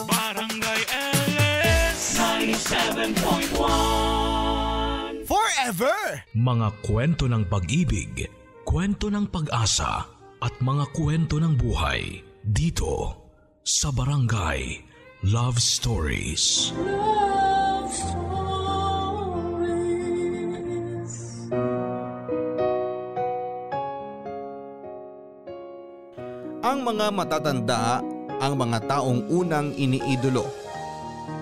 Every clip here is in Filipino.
Barangay LS 97.1 Forever! Mga kwento ng pag-ibig, kwento ng pag-asa at mga kwento ng buhay dito sa Barangay Love Stories. Love Stories. Ang mga matatanda, ang mga taong unang iniidolo,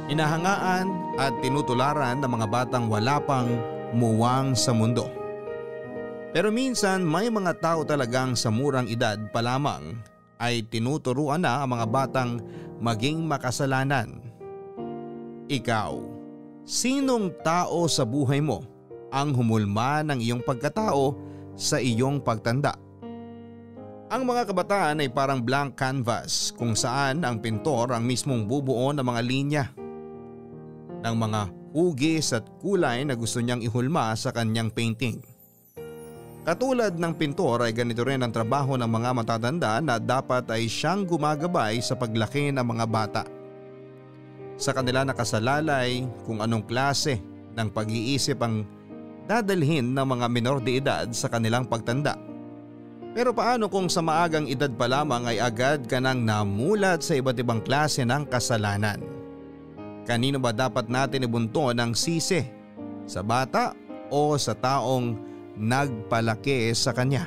inahangaan at tinutularan ng mga batang wala pang muwang sa mundo. Pero minsan may mga tao talagang sa murang edad pa lamang ay tinuturuan na ang mga batang maging makasalanan. Ikaw, sinong tao sa buhay mo ang humulma ng iyong pagkatao sa iyong pagtanda? Ang mga kabataan ay parang blank canvas kung saan ang pintor ang mismong bubuo ng mga linya, ng mga hugis at kulay na gusto niyang ihulma sa kanyang painting. Katulad ng pintor ay ganito rin ang trabaho ng mga matatanda na dapat ay siyang gumagabay sa paglaki ng mga bata. Sa kanila nakasalalay kung anong klase ng pag-iisip ang dadalhin ng mga menor de edad sa kanilang pagtanda. Pero paano kung sa maagang edad pa lamang ay agad ka nang namulat sa iba't ibang klase ng kasalanan? Kanino ba dapat natin ibunto ng sisi? Sa bata o sa taong nagpalaki sa kanya?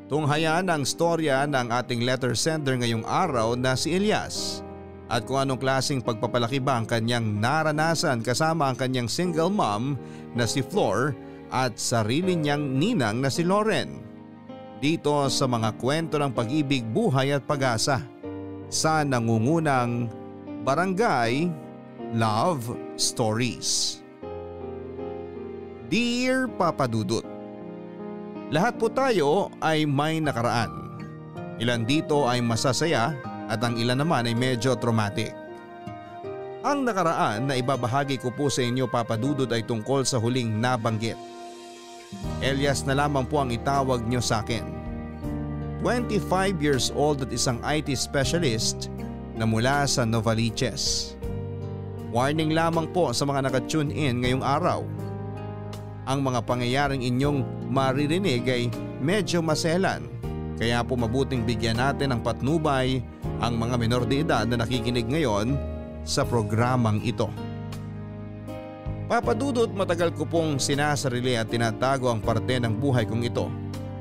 Tunghayan ang storya ng ating letter sender ngayong araw na si Elias at kung anong klaseng pagpapalaki ba ang kanyang naranasan kasama ang kanyang single mom na si Flor at sarili niyang ninang na si Lauren. Dito sa mga kwento ng pag-ibig, buhay at pag-asa sa nangungunang Barangay Love Stories. Dear Papa Dudut, lahat po tayo ay may nakaraan. Ilan dito ay masasaya at ang ilan naman ay medyo traumatic. Ang nakaraan na ibabahagi ko po sa inyo, Papa Dudut, ay tungkol sa huling nabanggit. Elias na lamang po ang itawag niyo sa akin. 25 years old at isang IT specialist na mula sa Novaliches. Warning lamang po sa mga nakatune in ngayong araw. Ang mga pangyayaring inyong maririnig ay medyo maselan, kaya po mabuting bigyan natin ng patnubay ang mga menor de edad na nakikinig ngayon sa programang ito. Papadudot, matagal ko pong sinasarili at tinatago ang parte ng buhay kong ito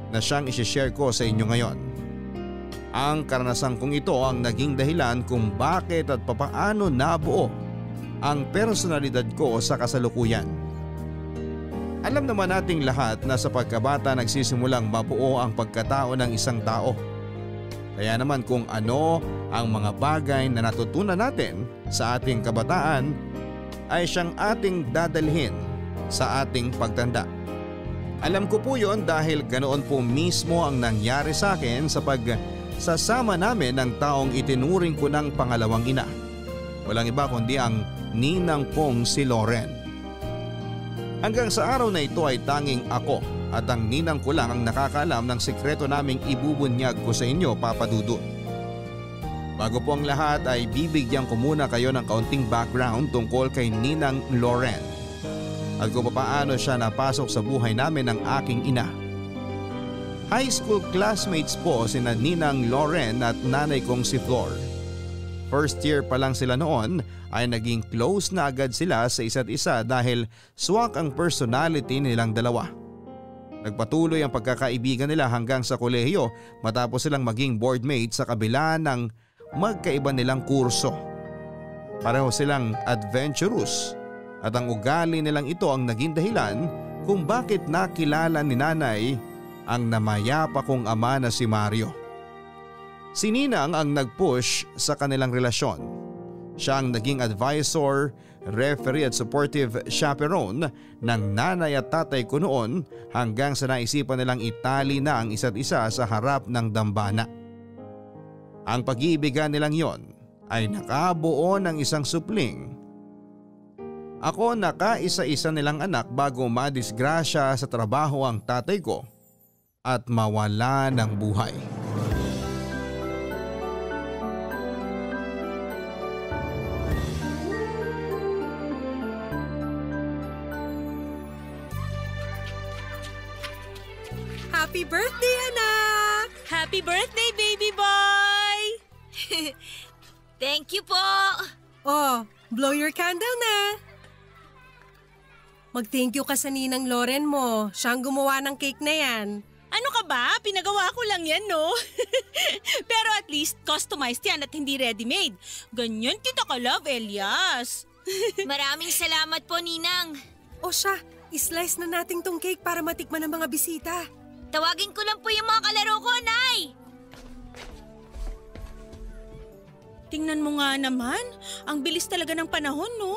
na siyang isishare ko sa inyo ngayon. Ang karanasan kong ito ang naging dahilan kung bakit at papaano nabuo ang personalidad ko sa kasalukuyan. Alam naman nating lahat na sa pagkabata nagsisimulang mabuo ang pagkatao ng isang tao. Kaya naman kung ano ang mga bagay na natutunan natin sa ating kabataan ay siyang ating dadalhin sa ating pagtanda. Alam ko po yon dahil ganoon po mismo ang nangyari sa akin sa pagsasama namin ng taong itinuring ko ng pangalawang ina. Walang iba kundi ang ninang kong si Lauren. Hanggang sa araw na ito ay tanging ako at ang ninang ko lang ang nakakaalam ng sikreto naming ibubunyag ko sa inyo, Papa Dudut. Bago po ang lahat ay bibigyan ko muna kayo ng kaunting background tungkol kay Ninang Lauren at kung paano siya napasok sa buhay namin ng aking ina. High school classmates po sina Ninang Lauren at nanay kong si Flor. First year pa lang sila noon ay naging close na agad sila sa isa't isa dahil swak ang personality nilang dalawa. Nagpatuloy ang pagkakaibigan nila hanggang sa kolehiyo matapos silang maging boardmates sa kabila ng magkaiba nilang kurso. Pareho silang adventurous at ang ugali nilang ito ang naging dahilan kung bakit nakilala ni nanay ang namayapa kong ama na si Mario. Si Ninang ang nag-push sa kanilang relasyon. Siya ang naging advisor, referee at supportive chaperone ng nanay at tatay ko noon hanggang sa naisipan nilang itali na ang isa't isa sa harap ng dambana. Ang pag-iibigan nilang yon ay nakabuo ng isang supling. Ako nakaisa-isa nilang anak bago madisgrasya sa trabaho ang tatay ko at mawala ng buhay. Happy birthday, anak! Happy birthday, baby boy! Thank you po! Oh, blow your candle na. Mag-thank you ka sa ninang Loren mo. Siyang gumawa ng cake na yan. Ano ka ba? Pinagawa ko lang yan, no? Pero at least customized yan at hindi ready-made. Ganyan kita ka-love, Elias. Maraming salamat po, Ninang. O siya, islice na natin tong cake para matikman ng mga bisita. Tawagin ko lang po yung mga kalaro ko, Nay! Tingnan mo nga naman, ang bilis talaga ng panahon, no?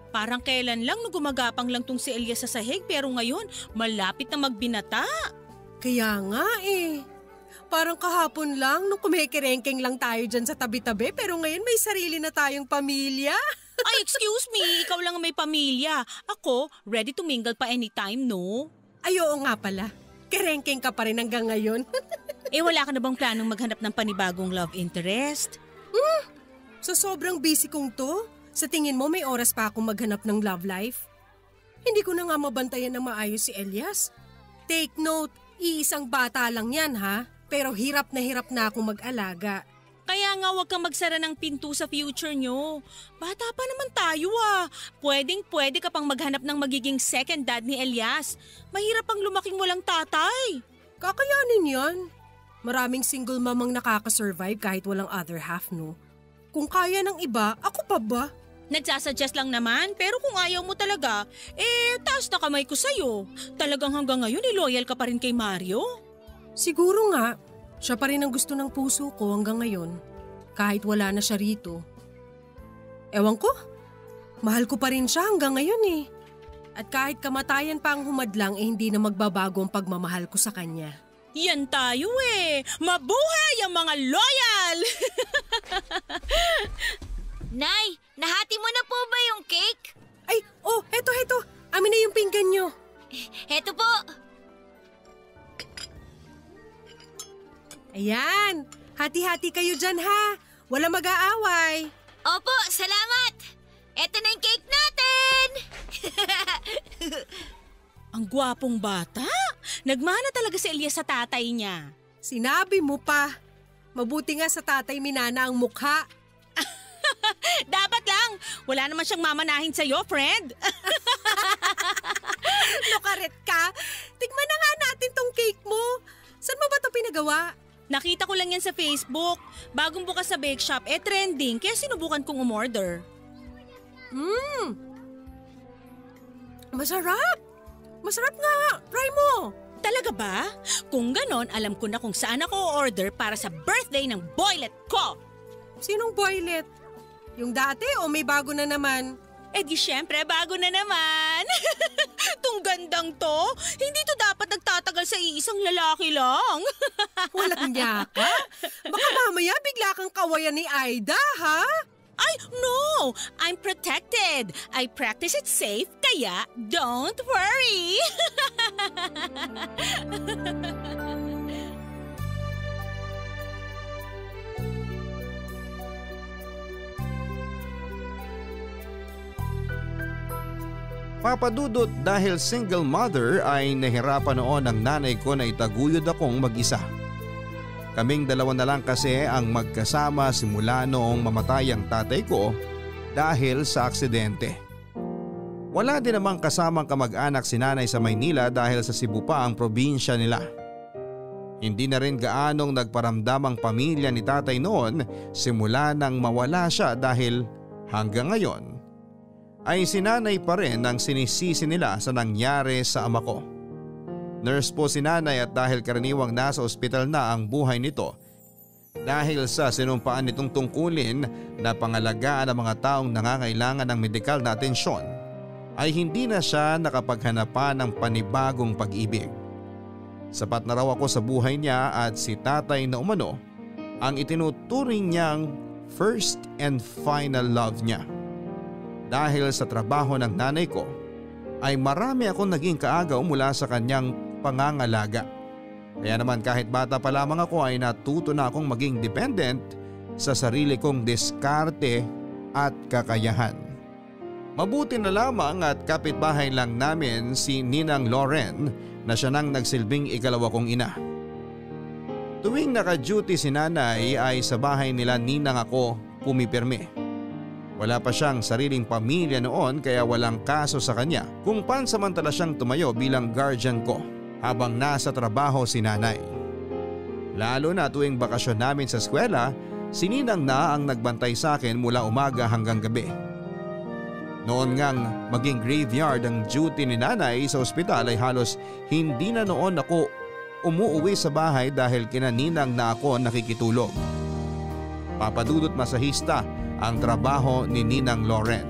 Parang kailan lang no gumagapang lang tong si Elias sa sahig pero ngayon malapit na magbinata. Kaya nga eh. Parang kahapon lang nung kumikerengkeng lang tayo dyan sa tabi-tabi pero ngayon may sarili na tayong pamilya. Ay, excuse me, ikaw lang ang may pamilya. Ako, ready to mingle pa anytime, no? Ay, oo nga pala. Kerengkeng ka pa rin hanggang ngayon. Eh wala ka na bang planong maghanap ng panibagong love interest? So sobrang busy kong to, sa tingin mo may oras pa akong maghanap ng love life? Hindi ko na nga mabantayan ng maayos si Elias. Take note, iisang bata lang yan ha, pero hirap na akong mag-alaga. Kaya nga huwag kang magsara ng pinto sa future nyo. Bata pa naman tayo ah. Pwedeng-pwede ka pang maghanap ng magiging second dad ni Elias. Mahirap pang lumaking walang tatay. Kakayanin yan. Maraming single mamang nakakasurvive kahit walang other half, no? Kung kaya ng iba, ako pa ba? Nagsasuggest lang naman, pero kung ayaw mo talaga, taas na kamay ko sa'yo. Talagang hanggang ngayon loyal ka pa rin kay Mario? Siguro nga, siya pa rin ang gusto ng puso ko hanggang ngayon, kahit wala na siya rito. Ewan ko, mahal ko pa rin siya hanggang ngayon eh. At kahit kamatayan pa ang humadlang hindi na magbabago ang pagmamahal ko sa kanya. Yan tayo eh! Mabuhay ang mga loyal! Nay, nahati mo na po ba yung cake? Ay, oh, heto. Amin na yung pinggan nyo. Heto po. Ayan, hati-hati kayo dyan ha. Wala mag-aaway. Opo, salamat. Eto na yung cake natin. Ang gwapong bata! Nagmana talaga si Elias sa tatay niya. Sinabi mo pa. Mabuti nga sa tatay minana ang mukha. Dapat lang! Wala naman siyang mamanahin sa'yo, friend! Lokaret ka! Tigman na nga natin tong cake mo. Saan mo ba ito pinagawa? Nakita ko lang yan sa Facebook. Bagong bukas sa bake shop, trending, kaya sinubukan kong umorder. Masarap! Masarap nga! Try mo! Talaga ba? Kung ganon, alam ko na kung saan ako order para sa birthday ng boylet ko! Sinong boylet? Yung dati o may bago na naman? Eh di syempre, bago na naman! Tung gandang to, hindi to dapat nagtatagal sa iisang lalaki lang. Walang niya ka? Baka mamaya bigla kang kawayan ni Aida, ha? Ay, no! I'm protected. I practice it safe, kaya don't worry. Papadudot dahil single mother ay nahirapan noon ang nanay ko na itaguyod akong mag-isa. Kaming dalawa na lang kasi ang magkasama simula noong mamatay ang tatay ko dahil sa aksidente. Wala din namang kasamang kamag-anak si nanay sa Maynila dahil sa Cebu pa ang probinsya nila. Hindi na rin gaanong nagparamdam ang pamilya ni tatay noon simula nang mawala siya dahil hanggang ngayon ay si nanay pa rin ang sinisisi nila sa nangyari sa ama ko. Nurse po si nanay at dahil karaniwang nasa ospital na ang buhay nito dahil sa sinumpaan nitong tungkulin na pangalagaan ang mga taong nangangailangan ng medikal na atensyon ay hindi na siya nakapaghanapan ng panibagong pag-ibig. Sapat na raw ako sa buhay niya at si tatay na umano ang itinuturing niyang first and final love niya. Dahil sa trabaho ng nanay ko ay marami akong naging kaagaw mula sa kanyang pangangalaga. Kaya naman kahit bata pa lamang ako ay natuto na akong maging dependent sa sarili kong diskarte at kakayahan. Mabuti na lamang at kapitbahay lang namin si Ninang Loren na siya nang nagsilbing ikalawa kong ina. Tuwing naka-duty si nanay ay sa bahay nila ninang ako pumipirmi. Wala pa siyang sariling pamilya noon kaya walang kaso sa kanya kung pansamantala siyang tumayo bilang guardian ko habang nasa trabaho si nanay. Lalo na tuwing bakasyon namin sa eskwela, si ninang na ang nagbantay sa akin mula umaga hanggang gabi. Noon ngang maging graveyard ang duty ni nanay sa ospital ay halos hindi na noon ako umuuwi sa bahay dahil kina ninang na ako nakikitulog. Papadudot masahista ang trabaho ni Ninang Loren.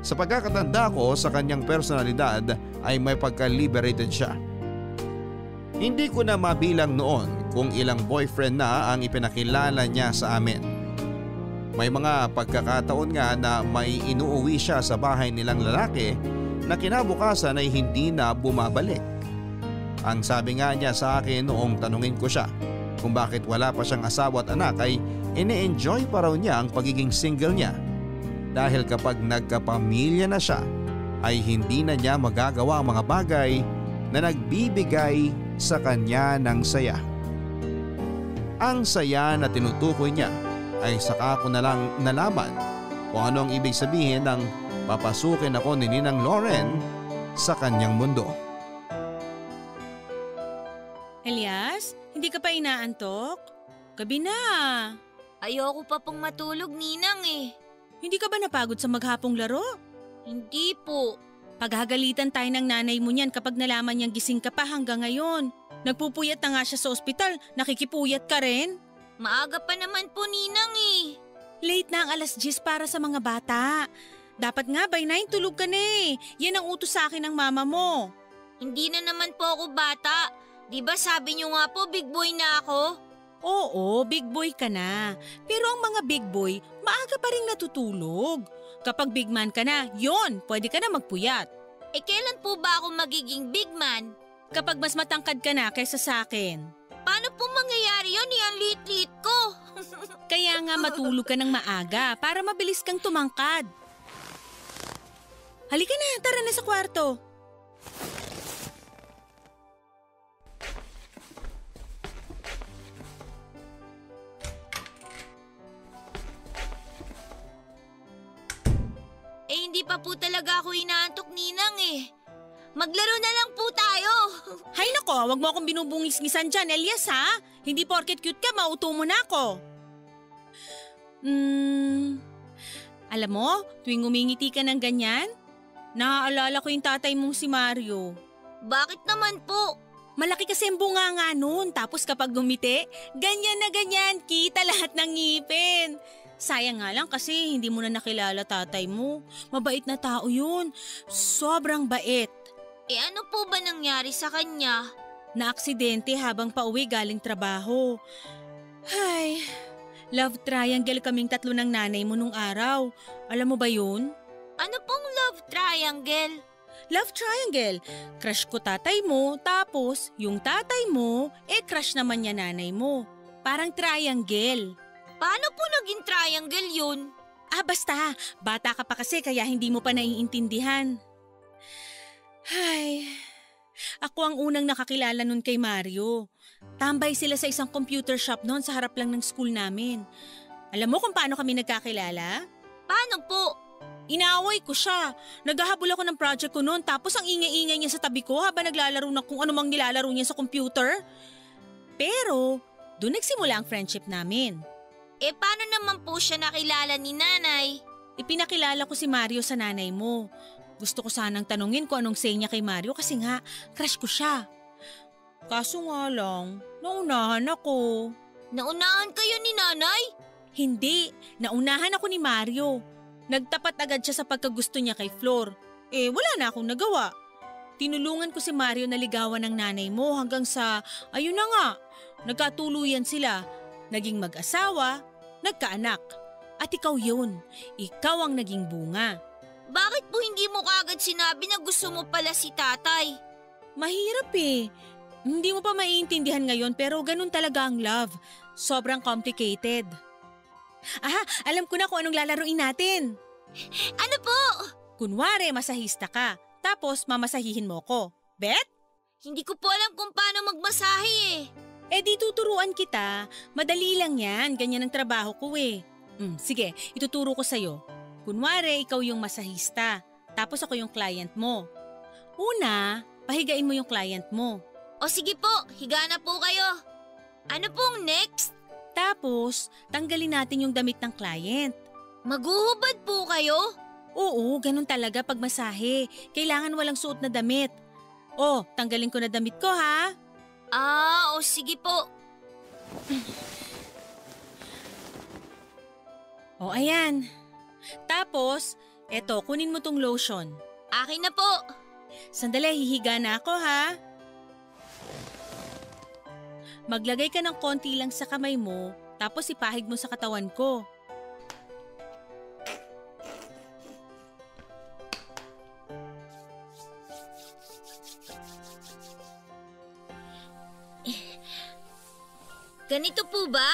Sa pagkakatanda ko sa kanyang personalidad ay may pagka-liberated siya. Hindi ko na mabilang noon kung ilang boyfriend na ang ipinakilala niya sa amin. May mga pagkakataon nga na may inuuwi siya sa bahay nilang lalaki na kinabukasan ay hindi na bumabalik. Ang sabi nga niya sa akin noong tanungin ko siya kung bakit wala pa siyang asawa at anak ay ine-enjoy pa raw niya ang pagiging single niya dahil kapag nagkapamilya na siya ay hindi na niya magagawa ang mga bagay na nagbibigay sa kanya ng saya. Ang saya na tinutukoy niya ay saka ko na lang nalaman kung ano ang ibig sabihin ng papasukin ako ni Ninang Loren sa kanyang mundo. Elias, hindi ka pa inaantok? Gabi na. Ayoko pa pong matulog, Ninang eh. Hindi ka ba napagod sa maghapong laro? Hindi po. Paghagalitan tayo ng nanay mo niyan kapag nalaman niyang gising ka pa hanggang ngayon. Nagpupuyat na nga siya sa ospital, nakikipuyat ka rin. Maaga pa naman po, Ninang eh. Late na ang 10:00 para sa mga bata. Dapat nga by 9 tulog ka na eh. Yan ang utos sa akin ng mama mo. Hindi na naman po ako bata. Diba sabi niyo nga po big boy na ako? Oo, big boy ka na. Pero ang mga big boy, maaga pa rin natutulog. Kapag big man ka na, yon, pwede ka na magpuyat. Eh kailan po ba ako magiging big man? Kapag mas matangkad ka na kaysa sa akin. Paano po mangyayari yun? Ang liit-liit ko. Kaya nga matulog ka ng maaga para mabilis kang tumangkad. Halika na, tara na sa kwarto. Hindi pa po talaga ako inaantok, Ninang eh. Maglaro na lang po tayo. Hay nako, wag mo akong binubungis-ngisan dyan, Elias ha. Hindi porket cute ka, mauto mo na ako. Alam mo, tuwing umingiti ka ng ganyan, naaalala ko yung tatay mong si Mario. Bakit naman po? Malaki kasi ang bunganga nun, tapos kapag gumiti, ganyan na ganyan, kita lahat ng ngipin. Sayang nga lang kasi hindi mo na nakilala tatay mo. Mabait na tao yun. Sobrang bait. Eh ano po ba nangyari sa kanya? Na-aksidente habang pauwi galing trabaho. Ay, love triangle kaming tatlo ng nanay mo nung araw. Alam mo ba yun? Ano pong love triangle? Love triangle. Crush ko tatay mo, tapos yung tatay mo, crush naman niya nanay mo. Parang triangle. Paano po naging triangle yun? Basta. Bata ka pa kasi kaya hindi mo pa naiintindihan. Ay, ako ang unang nakakilala nun kay Mario. Tambay sila sa isang computer shop noon sa harap lang ng school namin. Alam mo kung paano kami nagkakilala? Paano po? Inaaway ko siya. Naghahabol ako ng project ko noon tapos ang ingay-ingay niya sa tabi ko habang naglalaro na kung ano mang nilalaro niya sa computer. Pero, doon nagsimula ang friendship namin. Paano naman po siya nakilala ni nanay? Ipinakilala ko si Mario sa nanay mo. Gusto ko sanang tanungin kung anong say niya kay Mario kasi nga, crush ko siya. Kaso nga lang, naunahan ako. Naunahan kayo ni nanay? Hindi, naunahan ako ni Mario. Nagtapat agad siya sa pagkagusto niya kay Flor. Wala na akong nagawa. Tinulungan ko si Mario na ligawan ng nanay mo hanggang sa, ayun na nga, nagkatuluyan sila. Naging mag-asawa, nagkaanak. At ikaw yun, ikaw ang naging bunga. Bakit po hindi mo kaagad sinabi na gusto mo pala si tatay? Mahirap eh. Hindi mo pa maiintindihan ngayon pero ganun talaga ang love. Sobrang complicated. Alam ko na kung anong lalaruin natin. Ano po? Kunwari masahista ka, tapos mamasahihin mo ko. Bet? Hindi ko po alam kung paano magmasahe eh. Di tuturuan kita. Madali lang yan. Ganyan ang trabaho ko eh. Sige, ituturo ko sa'yo. Kunwari, ikaw yung masahista. Tapos ako yung client mo. Una, pahigain mo yung client mo. O sige po, higa na po kayo. Ano pong next? Tapos, tanggalin natin yung damit ng client. Maghuhubad po kayo? Oo, ganun talaga pag masahe. Kailangan walang suot na damit. Tanggalin ko na damit ko ha. O sige po. Ayan. Tapos, eto, kunin mo tong lotion. Akin na po. Sandali, hihiga na ako ha. Maglagay ka ng konti lang sa kamay mo, tapos ipahid mo sa katawan ko. Ganito po ba?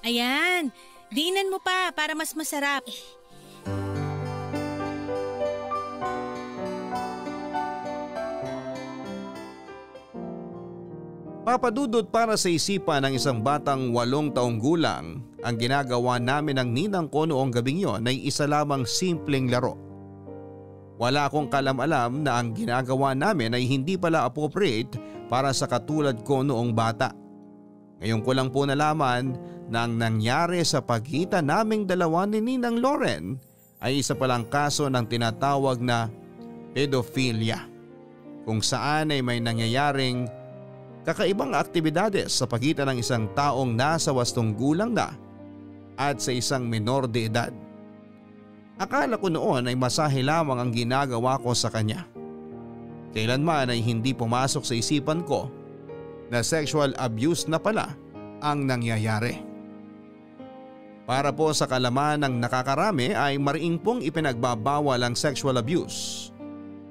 Ayan, diinan mo pa para mas masarap. Papadudot para sa isipan ng isang batang 8 taong gulang, ang ginagawa namin ng ninang ko noong gabing yon ay isa lamang simpleng laro. Wala akong kalam-alam na ang ginagawa namin ay hindi pala appropriate para sa katulad ko noong bata. Ngayon ko lang po nalaman na ang nangyari sa pagitan naming dalawa ni Ninang Loren ay isa palang kaso ng tinatawag na pedophilia, kung saan ay may nangyayaring kakaibang aktibidades sa pagitan ng isang taong nasa 8 gulang na at sa isang menor de edad. Akala ko noon ay masahe lamang ang ginagawa ko sa kanya. Kailanman ay hindi pumasok sa isipan ko na sexual abuse na pala ang nangyayari. Para po sa kalaman ng nakakarami ay mariing pong ipinagbabawal ang sexual abuse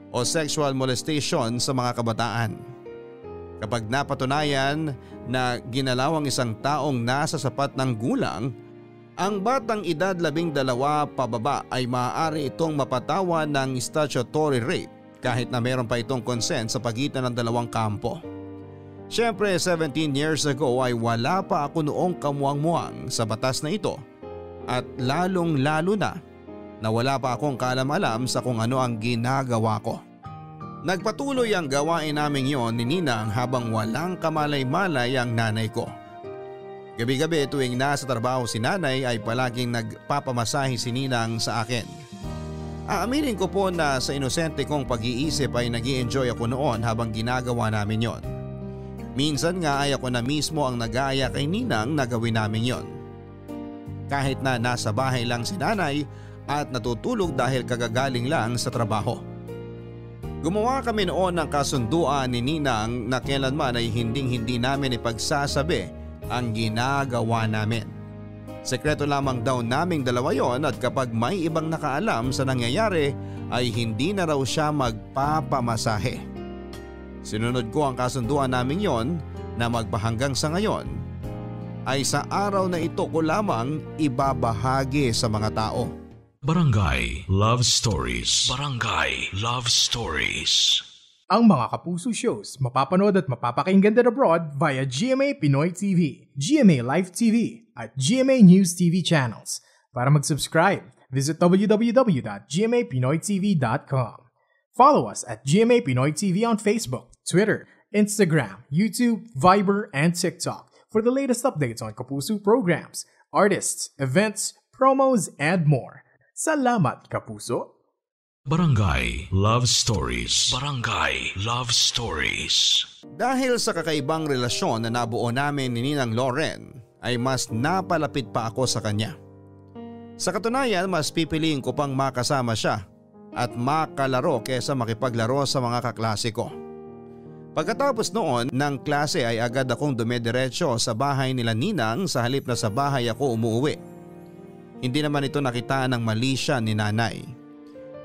o sexual molestation sa mga kabataan. Kapag napatunayan na ginalaw ang isang taong nasa sapat ng gulang, ang batang edad 12 pababa ay maaari itong mapatawan ng statutory rape kahit na meron pa itong consent sa pagitan ng dalawang kampo. Siyempre 17 years ago ay wala pa ako noong kamuang-muang sa batas na ito at lalong-lalo na wala pa akong kaalam-alam sa kung ano ang ginagawa ko. Nagpatuloy ang gawain namin yon ni Ninang habang walang kamalay-malay ang nanay ko. Gabi-gabi tuwing nasa trabaho si nanay ay palaging nagpapamasahe si Ninang sa akin. Aaminin ko po na sa inosente kong pag-iisip ay nag-i-enjoy ako noon habang ginagawa namin yon. Minsan nga ay ako na mismo ang nag-aaya kay Ninang na gawin namin yon. Kahit na nasa bahay lang si nanay at natutulog dahil kagagaling lang sa trabaho. Gumawa kami noon ng kasunduan ni Ninang na kailanman ay hinding-hindi namin ipagsasabi ang ginagawa namin. Sekreto lamang daw naming dalawa yon at kapag may ibang nakaalam sa nangyayari ay hindi na raw siya magpapamasahe. Sinunod ko ang kasunduan namin yon na magpahanggang sa ngayon ay sa araw na ito ko lamang ibabahagi sa mga tao. Barangay Love Stories. Barangay Love Stories. Ang mga Kapuso shows mapapanood at mapapakinggan din abroad via GMA Pinoy TV, GMA Live TV at GMA News TV channels. Para mag-subscribe, visit www.gmapinoytv.com. Follow us at GMA Pinoy TV on Facebook, Twitter, Instagram, YouTube, Viber, and TikTok for the latest updates on Kapuso programs, artists, events, promos, and more. Salamat, Kapuso! Barangay Love Stories. Barangay Love Stories. Dahil sa kakaibang relasyon na nabuo namin ni Ninang Loren ay mas napalapit pa ako sa kanya. Sa katunayan, mas pipiliin ko pang makasama siya at makalaro kesa makipaglaro sa mga kaklase ko. Pagkatapos noon ng klase ay agad akong dumediretso sa bahay nila Ninang sa halip na sa bahay ako umuwi. Hindi naman ito nakitaan ng mali siya ni nanay.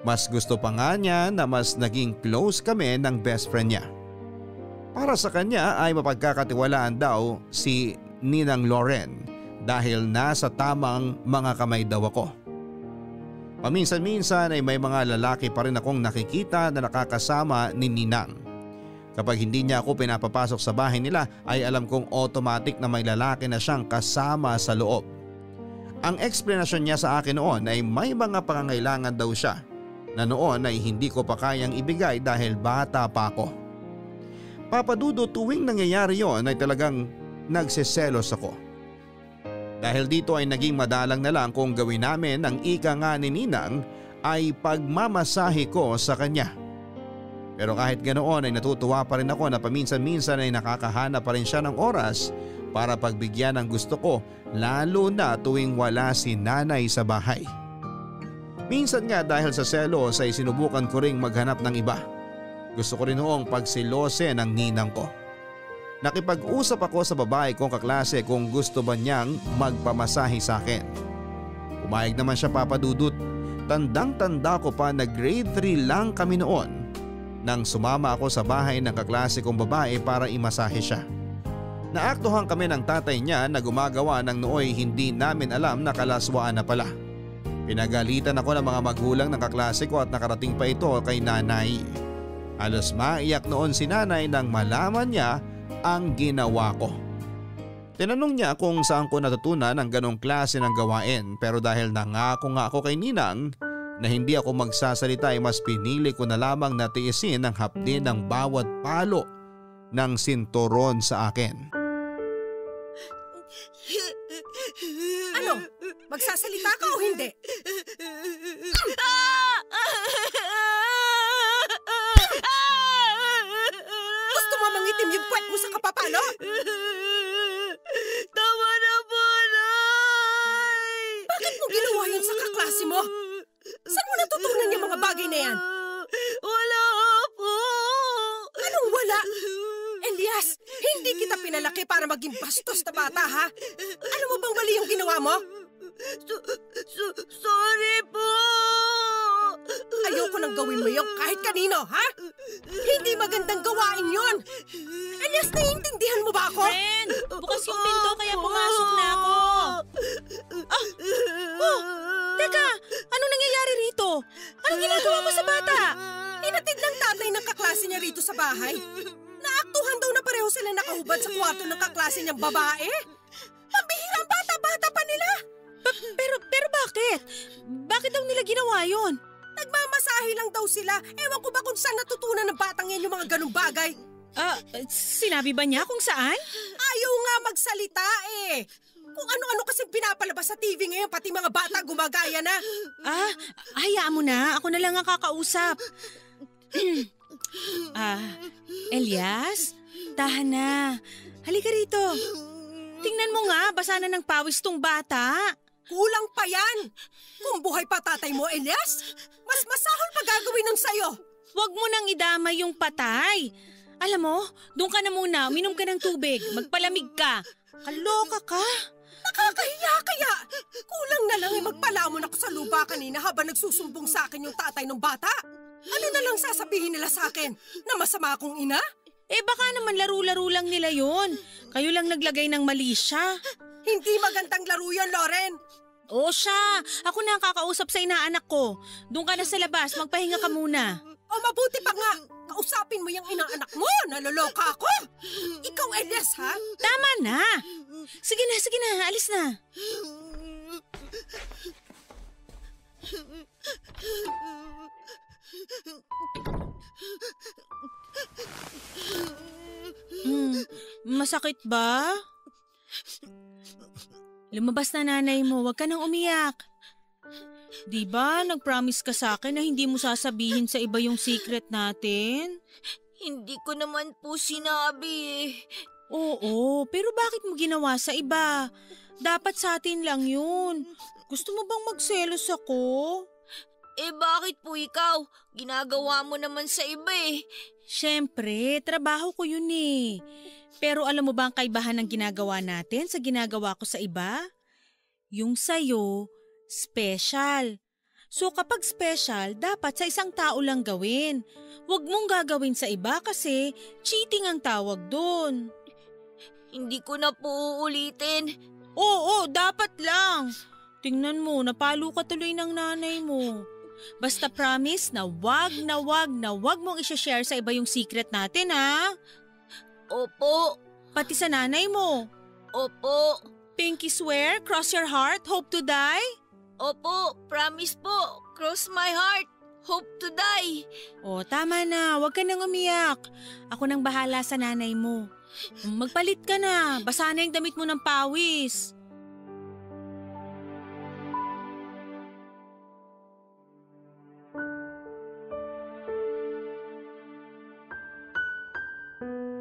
Mas gusto pa nga niya na mas naging close kami ng best friend niya. Para sa kanya ay mapagkakatiwalaan daw si Ninang Loren dahil nasa tamang mga kamay daw ako. Paminsan-minsan ay may mga lalaki pa rin akong nakikita na nakakasama ni Ninang. Kapag hindi niya ako pinapapasok sa bahay nila ay alam kong automatic na may lalaki na siyang kasama sa loob. Ang eksplanasyon niya sa akin noon ay may mga pangangailangan daw siya na noon ay hindi ko pa kayang ibigay dahil bata pa ako. Papadudo tuwing nangyayari yon ay talagang nagseselos ako. Dahil dito ay naging madalang na lang kung gawin namin ang ika nga ni Ninang ay pagmamasahe ko sa kanya. Pero kahit ganoon ay natutuwa pa rin ako na paminsan-minsan ay nakakahanap pa rin siya ng oras para pagbigyan ng gusto ko, lalo na tuwing wala si nanay sa bahay. Minsan nga dahil sa selos ay sinubukan ko ring maghanap ng iba. Gusto ko rin noong pagsilose ng ninang ko. Nakipag-usap ako sa babae kong kaklase kung gusto ba niyang magpamasahe sa akin. Pumayag naman siya, Papadudut. Tandang-tanda ko pa na grade 3 lang kami noon nang sumama ako sa bahay ng kaklase kong babae para imasahe siya. Naaktuhan kami ng tatay niya na gumagawa ng nooy hindi namin alam na kalaswaan na pala. Pinagalitan ako ng mga magulang ng kaklase ko at nakarating pa ito kay nanay. Halos maiyak noon si nanay nang malaman niya ang ginawa ko. Tinanong niya kung saan ko natutunan ang ganong klase ng gawain, pero dahil nangako nga ako kay Ninang na hindi ako magsasalita ay mas pinili ko na lamang na tiisin ang hapdi ng bawat palo ng sinturon sa akin. Ano? Magsasalita ka o hindi? Gusto mo mangitim yung puwet mo sa kapapalo? Tama na po, Nay! Bakit mo ginawa yun sa kaklase mo? Saan mo natutunan yung mga bagay na yan? Wala po! Anong wala? Elias, hindi kita pinalaki para maging bastos na bata, ha? Alam mo bang mali yung ginawa mo? Sorry po! Ayoko nang gawin mo yun kahit kanino, ha? Hindi magandang gawain yun! Elias, naiintindihan mo ba ako? Friend, bukas yung pinto kaya pumasok na ako. Teka, anong nangyayari rito? Anong ginagawa mo sa bata? Hinatid ng tatay ng kaklase niya rito sa bahay. Naaktuhan daw na pareho sila nakahubad sa kwarto ng kaklase niyang babae. Pambihirang bata-bata pa nila. Pero bakit? Bakit daw nila ginawa yun? Nagmamasahe lang daw sila. Ewan ko ba kung saan natutunan ng batang yan yung mga ganung bagay. Sinabi ba niya kung saan? Ayaw nga magsalita eh. Kung ano-ano kasi pinapalabas sa TV ngayon, pati mga bata gumagaya na. Hayaan mo na. Ako na lang ang kakausap. Elias, tahan na. Halika rito. Tingnan mo nga, basa na ng pawis tong bata. Kulang pa yan. Kung buhay pa tatay mo, Elias, mas masahol pa gagawin nun sa'yo. Huwag mo nang idamay yung patay. Alam mo, doon ka na muna, uminom ka ng tubig, magpalamig ka. Kaloka ka. Nakakahiya kaya. Kulang na lang magpalamon ako sa lupa kanina habang nagsusumbong sa akin yung tatay ng bata. Ano na lang sasabihin nila sa akin? Na masama akong ina? Baka naman laro-laro lang nila yon. Kayo lang naglagay ng mali siya. Hindi magandang laro yan, Loren. O siya, ako na ang kakausap sa inaanak ko. Doon ka na sa labas, magpahinga ka muna. O mabuti pa nga, kausapin mo yung inaanak mo. Naloloka ako. Ikaw, Elias, ha? Tama na. Sige na, alis na. Masakit ba? Lumabas na nanay mo, huwag ka nang umiyak. Di ba, nag-promise ka sa akin na hindi mo sasabihin sa iba yung secret natin? Hindi ko naman po sinabi eh. Oo, pero bakit mo ginawa sa iba? Dapat sa atin lang yun. Gusto mo bang magselos ako? Bakit po ikaw? Ginagawa mo naman sa iba eh. Siyempre, trabaho ko yun eh. Pero alam mo ba ang kaibahan ng ginagawa natin sa ginagawa ko sa iba? Yung sa'yo, special. So kapag special, dapat sa isang tao lang gawin. Huwag mong gagawin sa iba kasi cheating ang tawag doon. Hindi ko na po uulitin. Oo, dapat lang. Tingnan mo, napalo ka tuloy ng nanay mo. Basta promise na wag mong i-share sa iba yung secret natin, ha? Opo. Pati sa nanay mo. Opo. Pinky swear, cross your heart, hope to die? Opo, promise po. Cross my heart. Hope to die. O, tama na. Huwag ka nang umiyak. Ako nang bahala sa nanay mo. Magpalit ka na. Basa na yung damit mo ng pawis.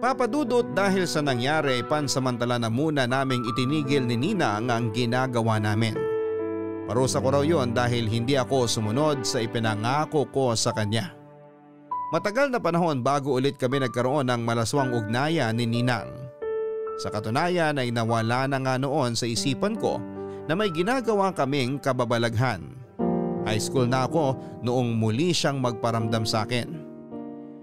Papa Dudut, dahil sa nangyari, pansamantala na muna naming itinigil ni Ninang ang ginagawa namin. Parusa ko raw yon dahil hindi ako sumunod sa ipinangako ko sa kanya. Matagal na panahon bago ulit kami nagkaroon ng malaswang ugnayan ni Ninang. Sa katunayan ay nawala na nga noon sa isipan ko na may ginagawa kaming kababalaghan. High school na ako noong muli siyang magparamdam sa akin.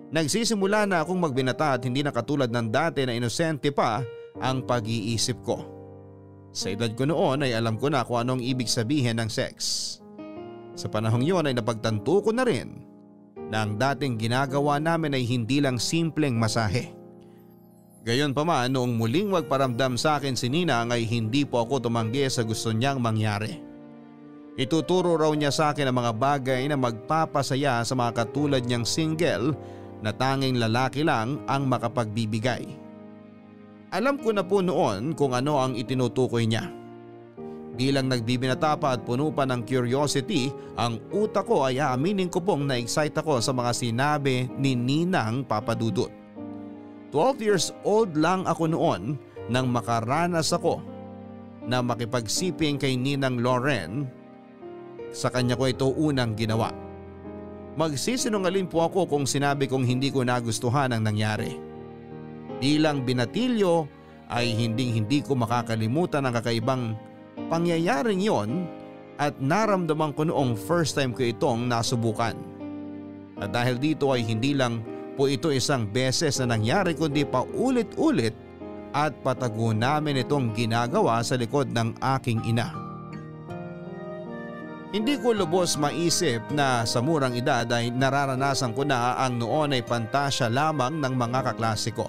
Nagsisimula na akong magbinata at hindi na katulad ng dati na inosente pa ang pag-iisip ko. Sa edad ko noon ay alam ko na kung anong ibig sabihin ng sex. Sa panahong yon ay napagtanto ko na rin na ang dating ginagawa namin ay hindi lang simpleng masahe. Gayon pa man, noong muling magparamdam sa akin si Ninang ay hindi po ako tumanggi sa gusto niyang mangyari. Ituturo raw niya sa akin ang mga bagay na magpapasaya sa mga katulad niyang single na tanging lalaki lang ang makapagbibigay. Alam ko na po noon kung ano ang itinutukoy niya. Bilang nagbibinata pa at puno pa ng curiosity, ang utak ko ay aaminin ko pong na-excite ako sa mga sinabi ni Ninang Papa Dudut. 12 years old lang ako noon nang makaranas ako na makipagsiping kay Ninang Loren. Sa kanya ko ito unang ginawa. Magsisinungaling po ako kung sinabi kong hindi ko nagustuhan ang nangyari. Bilang binatilyo ay hindi ko makakalimutan ang kakaibang pangyayaring yon at naramdaman ko noong first time ko itong nasubukan. At dahil dito ay hindi lang po ito isang beses na nangyari kundi pa ulit-ulit at patago namin itong ginagawa sa likod ng aking ina. Hindi ko lubos maisip na sa murang edad ay nararanasan ko na ang noon ay pantasya lamang ng mga kaklase ko.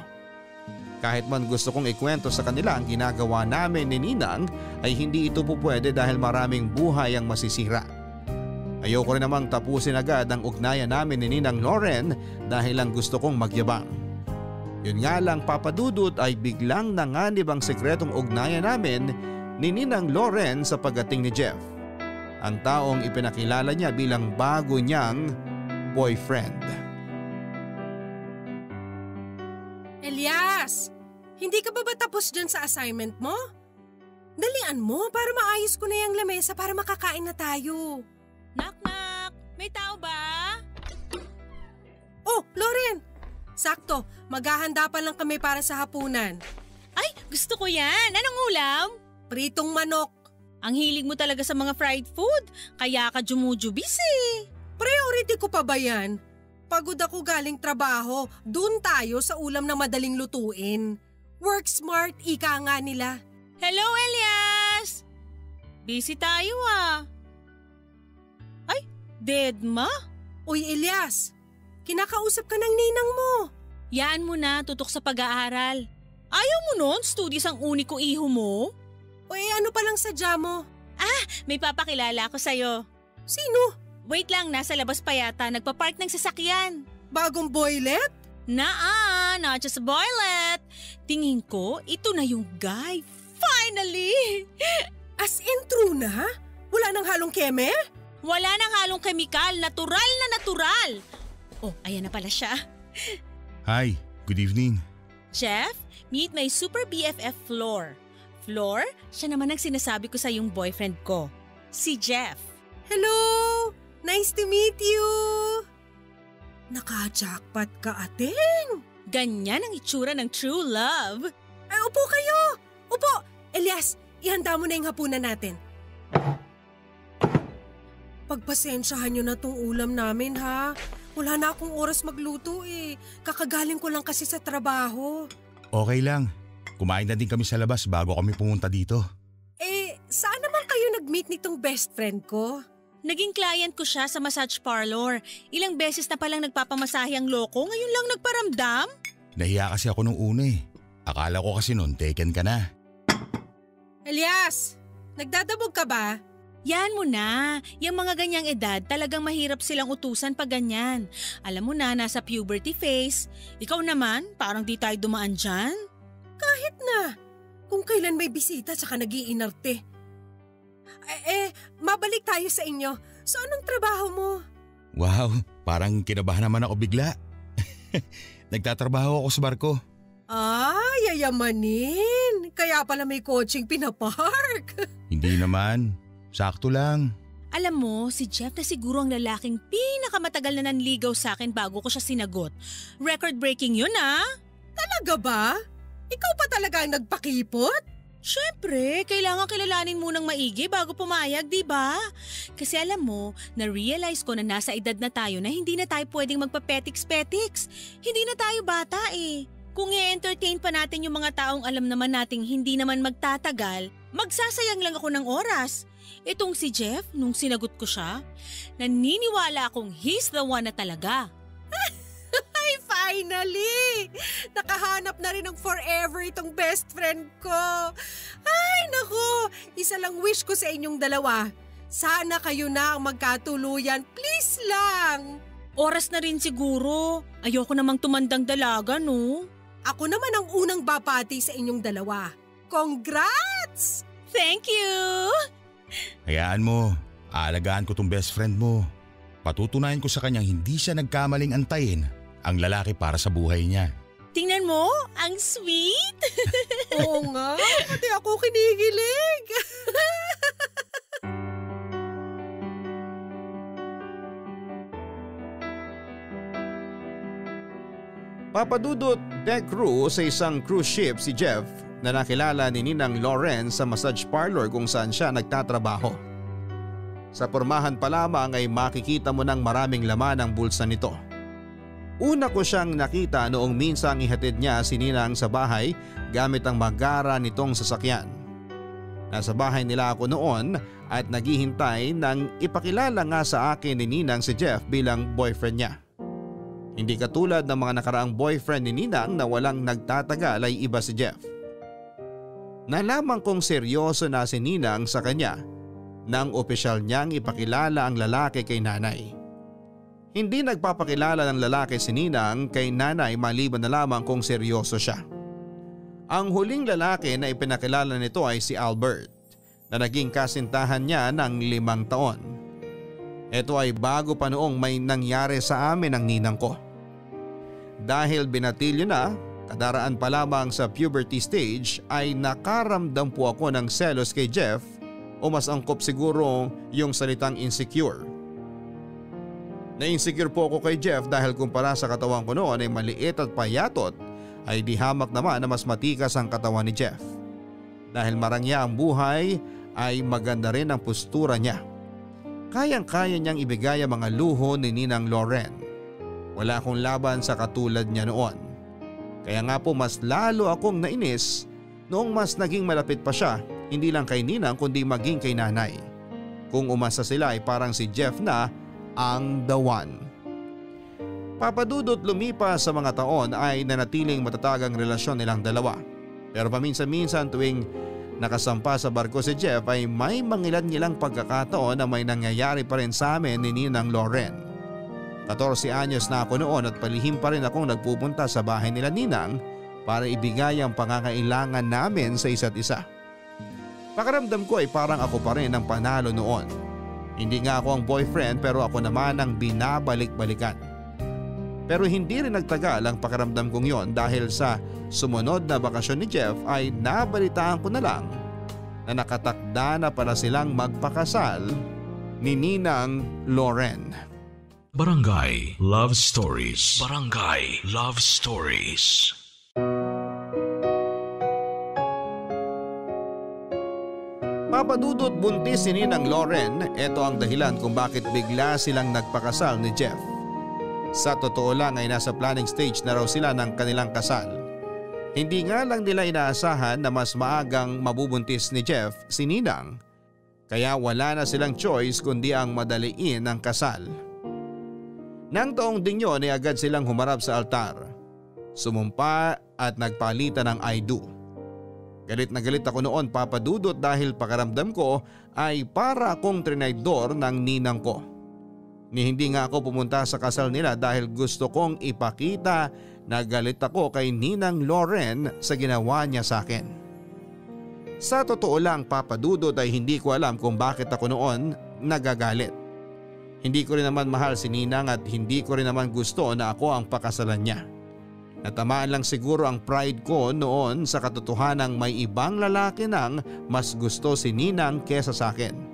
Kahit man gusto kong ikwento sa kanila ang ginagawa namin ni Ninang ay hindi ito po pwede dahil maraming buhay ang masisira. Ayoko rin namang tapusin agad ang ugnayan namin ni Ninang Loren dahil lang gusto kong magyabang. Yun nga lang, Papa Dudut, ay biglang nanganib ang sekretong ugnayan namin ni Ninang Loren sa pagdating ni Jeff. Ang taong ipinakilala niya bilang bago niyang boyfriend. Elias! Hindi ka ba tapos dyan sa assignment mo? Dalian mo para maayos ko na yung lamesa para makakain na tayo. Knock-knock! May tao ba? Oh, Loren! Sakto, maghahanda pa lang kami para sa hapunan. Ay, gusto ko yan! Anong ulam? Pritong manok. Ang hilig mo talaga sa mga fried food, kaya ka jumujubis eh. Priority ko pa ba yan? Pagod ako galing trabaho, dun tayo sa ulam na madaling lutuin. Work smart, ika nga nila. Hello, Elias! Busy tayo ah. Ay, Dedma? Uy, Elias, kinakausap ka ng ninang mo. Yaan mo na, tutok sa pag-aaral. Ayaw mo nun, studies ang uniko iho mo? O ano pa lang sadya mo? May papakilala ako sa'yo. Sino? Wait lang, nasa labas pa yata, nagpa-park ng sasakyan. Bagong boylet? Not just a boylet. Tingin ko, ito na yung guy. Finally! As in true na? Wala nang halong keme? Wala nang halong kemikal, natural na natural. Oh, ayan na pala siya. Hi, good evening. Jeff, meet my super BFF Flor. Flor, siya naman ang sinasabi ko sa yung boyfriend ko, si Jeff. Hello! Nice to meet you! Naka-jackpot ka, ating! Ganyan ang itsura ng true love. Ay, upo kayo! Upo! Elias, ihanda mo na yung hapunan natin. Pagpasensyahan nyo na tong ulam namin, ha? Wala na akong oras magluto eh. Kakagaling ko lang kasi sa trabaho. Okay lang. Kumain na din kami sa labas bago kami pumunta dito. Saan naman kayo nag-meet nitong best friend ko? Naging client ko siya sa massage parlor. Ilang beses na palang nagpapamasahe ang loko, ngayon lang nagparamdam. Nahiya kasi ako nung una eh. Akala ko kasi noon taken ka na. Elias, nagdadabog ka ba? Yan mo na. Yung mga ganyang edad, talagang mahirap silang utusan pag ganyan. Alam mo na, nasa puberty phase. Ikaw naman, parang di tayo dumaan dyan. Kahit na. Kung kailan may bisita tsaka nag-iinarte. Mabalik tayo sa inyo. So anong trabaho mo? Wow, parang kinabahan naman ako bigla. Nagtatrabaho ako sa barko. Yayamanin. Kaya pala may coaching pinapark. Hindi naman. Sakto lang. Alam mo, si Jeff na siguro ang lalaking pinakamatagal na nanligaw sa akin bago ko siya sinagot. Record-breaking yun Talaga ba? Ikaw pa talaga ang nagpakipot? Siyempre, kailangan kilalanin munang maigi bago pumayag, di ba? Kasi alam mo, na-realize ko na nasa edad na tayo na hindi na tayo pwedeng magpa-petiks-petiks. Hindi na tayo bata eh. Kung i-entertain pa natin yung mga taong alam naman nating hindi naman magtatagal, magsasayang lang ako ng oras. Itong si Jeff, nung sinagot ko siya, naniniwala akong he's the one na talaga. Ay, finally! Nakahanap na rin ng forever itong best friend ko. Ay, naku! Isa lang wish ko sa inyong dalawa. Sana kayo na ang magkatuluyan. Please lang! Oras na rin siguro. Ayoko namang tumandang dalaga, no? Ako naman ang unang babati sa inyong dalawa. Congrats! Thank you! Hayaan mo, aalagaan ko tong best friend mo. Patutunayan ko sa kanyang hindi siya nagkamaling antayin ang lalaki para sa buhay niya. Tingnan mo, ang sweet! Oo nga, pati ako kinikilig. Papadudot deck crew sa isang cruise ship si Jeff na nakilala ni Ninang Lauren sa massage parlor kung saan siya nagtatrabaho. Sa pormahan pa lamang ay makikita mo ng maraming laman ang bulsa nito. Una ko siyang nakita noong minsang ihatid niya si Ninang sa bahay gamit ang magara nitong sasakyan. Nasa bahay nila ako noon at naghihintay nang ipakilala nga sa akin ni Ninang si Jeff bilang boyfriend niya. Hindi katulad ng mga nakaraang boyfriend ni Ninang na walang nagtatagal ay iba si Jeff. Nalaman kong seryoso na si Ninang sa kanya nang opisyal niyang ipakilala ang lalaki kay nanay. Hindi nagpapakilala ng lalaki si Ninang kay nanay maliban na lamang kung seryoso siya. Ang huling lalaki na ipinakilala nito ay si Albert na naging kasintahan niya ng 5 taon. Ito ay bago pa noong may nangyari sa amin ng ninang ko. Dahil binatilyo na, kadaraan pa lamang sa puberty stage ay nakaramdam po ako ng selos kay Jeff o mas angkop siguro yung salitang insecure. Na-insecure po ako kay Jeff dahil kumpara sa katawan ko noon ay maliit at payatot ay di hamak naman na mas matikas ang katawan ni Jeff. Dahil marangya ang buhay ay maganda rin ang postura niya. Kayang-kaya niyang ibigay ang mga luho ni Ninang Lauren. Wala akong laban sa katulad niya noon. Kaya nga po mas lalo akong nainis noong mas naging malapit pa siya, hindi lang kay Ninang kundi maging kay nanay. Kung umasa sila ay parang si Jeff na ang the one. Papadudot lumipas sa mga taon ay nanatiling matatag ang relasyon nilang dalawa. Pero paminsan-minsan tuwing nakasampa sa barko si Jeff ay may mangilan-ngilang pagkakataon na may nangyayari pa rin sa amin ni Ninang Lauren. 14 anyos na ako noon at palihim pa rin akong nagpupunta sa bahay nila Ninang para ibigay ang pangangailangan namin sa isa't isa. Pakiramdam ko ay parang ako pa rin ang panalo noon. Hindi nga ako ang boyfriend pero ako naman ang binabalik-balikan. Pero hindi rin nagtagal ang pakiramdam kong yon dahil sa sumunod na bakasyon ni Jeff ay nabalitaan ko na lang na nakatakda na pala silang magpakasal ni Ninang Lauren. Barangay Love Stories. Barangay Love Stories. Papadudot buntis si Ninang Lauren, ito ang dahilan kung bakit bigla silang nagpakasal ni Jeff. Sa totoo lang ay nasa planning stage na raw sila ng kanilang kasal. Hindi nga lang nila inaasahan na mas maagang mabubuntis ni Jeff si Ninang Kaya wala na silang choice kundi ang madaliin ang kasal. Nang taong ding yun ay agad silang humarap sa altar. Sumumpa at nagpalitan ng I do. Galit na galit ako noon, Papa Dudut, dahil pakaramdam ko ay para akong trinaydor ng ninang ko. Ni hindi nga ako pumunta sa kasal nila dahil gusto kong ipakita na galit ako kay Ninang Loren sa ginawa niya sa akin. Sa totoo lang, Papa Dudut, ay hindi ko alam kung bakit ako noon nagagalit. Hindi ko rin naman mahal si Ninang at hindi ko rin naman gusto na ako ang pakasalan niya. Natamaan lang siguro ang pride ko noon sa katotohanang may ibang lalaki nang mas gusto si Ninang kesa sa akin.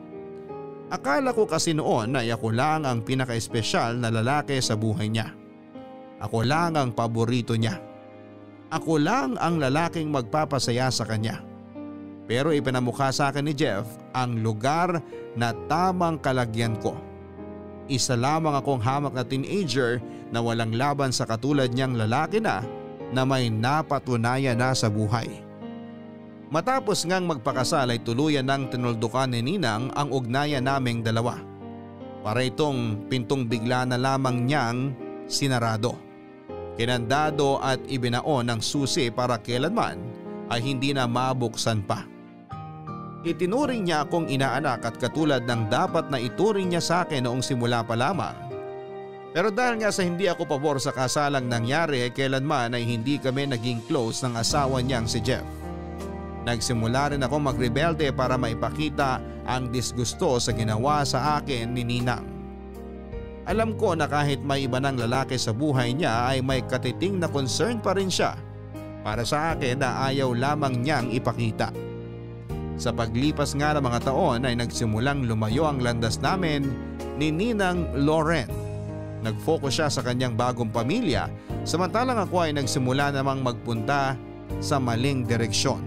Akala ko kasi noon ay ako lang ang pinaka-espesyal na lalaki sa buhay niya. Ako lang ang paborito niya. Ako lang ang lalaking magpapasaya sa kanya. Pero ipinamukha sa akin ni Jeff ang lugar na tamang kalagyan ko. Isa lamang akong hamak na teenager na walang laban sa katulad niyang lalaki na may napatunayan na sa buhay. Matapos ngang magpakasal ay tuluyan ng tinuldukan ni Ninang ang ugnayan naming dalawa. Para itong pintong bigla na lamang niyang sinarado. Kinandado at ibinaon ng susi para kailanman ay hindi na mabuksan pa. Itinuring niya akong inaanak at katulad ng dapat na ituring niya sa akin noong simula pa lamang. Pero dahil nga sa hindi ako pabor sa kasalang nangyari, kailanman ay hindi kami naging close ng asawa niyang si Jeff. Nagsimula rin ako magrebelde para maipakita ang disgusto sa ginawa sa akin ni Ninang. Alam ko na kahit may iba ng lalaki sa buhay niya ay may katiting na concern pa rin siya para sa akin na ayaw lamang niyang ipakita. Sa paglipas nga ng mga taon ay nagsimulang lumayo ang landas namin ni Ninang Loren. Nag-focus siya sa kanyang bagong pamilya samantalang ako ay nagsimula namang magpunta sa maling direksyon.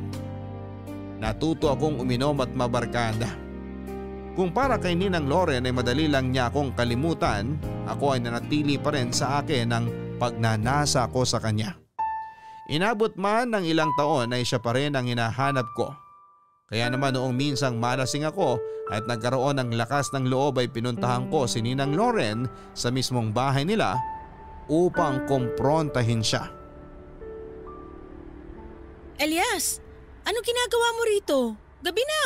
Natuto akong uminom at mabarkada. Kung para kay Ninang Loren ay madali lang niya akong kalimutan, ako ay nanatili pa rin sa akin ang pagnanasa ko sa kanya. Inabot man ng ilang taon ay siya pa rin ang hinahanap ko. Kaya naman noong minsang malasing ako at nagkaroon ng lakas ng loob ay pinuntahan ko si Ninang Loren sa mismong bahay nila upang kumprontahin siya. Elias, anong ginagawa mo rito? Gabi na.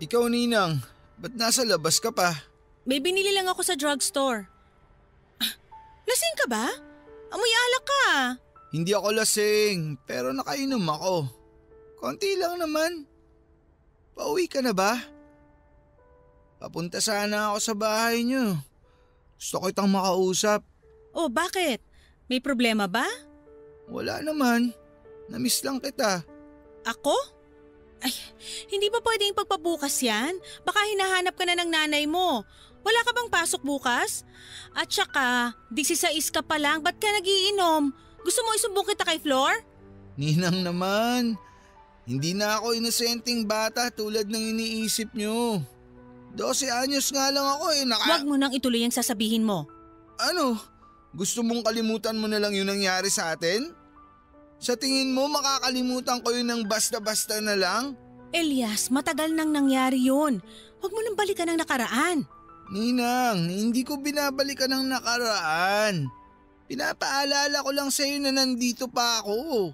Ikaw, Ninang, ba't nasa labas ka pa? May binili lang ako sa drugstore. Lasing ka ba? Amoy alak ka. Hindi ako lasing, pero nakainom ako. Konti lang naman. Pauwi ka na ba? Papunta sana ako sa bahay niyo. Gusto ko itang makausap. Oh, bakit? May problema ba? Wala naman. Namiss lang kita. Ako? Ay, hindi ba pwedeng pagpabukas yan? Baka hinahanap ka na ng nanay mo. Wala ka bang pasok bukas? At saka, 16 ka pa lang, ba't ka nagiinom? Gusto mo isumbong kita kay Flor? Ninang naman. Hindi na ako inosenteng bata tulad ng iniisip nyo. 12 anyos nga lang ako eh. Huwag mo nang ituloy ang sasabihin mo. Ano? Gusto mong kalimutan mo na lang yung nangyari sa atin? Sa tingin mo makakalimutan ko yun ng basta-basta na lang? Elias, matagal nang nangyari yun. Huwag mo nang balikan ang nakaraan. Ninang, hindi ko binabalikan ang nakaraan. Pinapaalala ko lang sa'yo na nandito pa ako.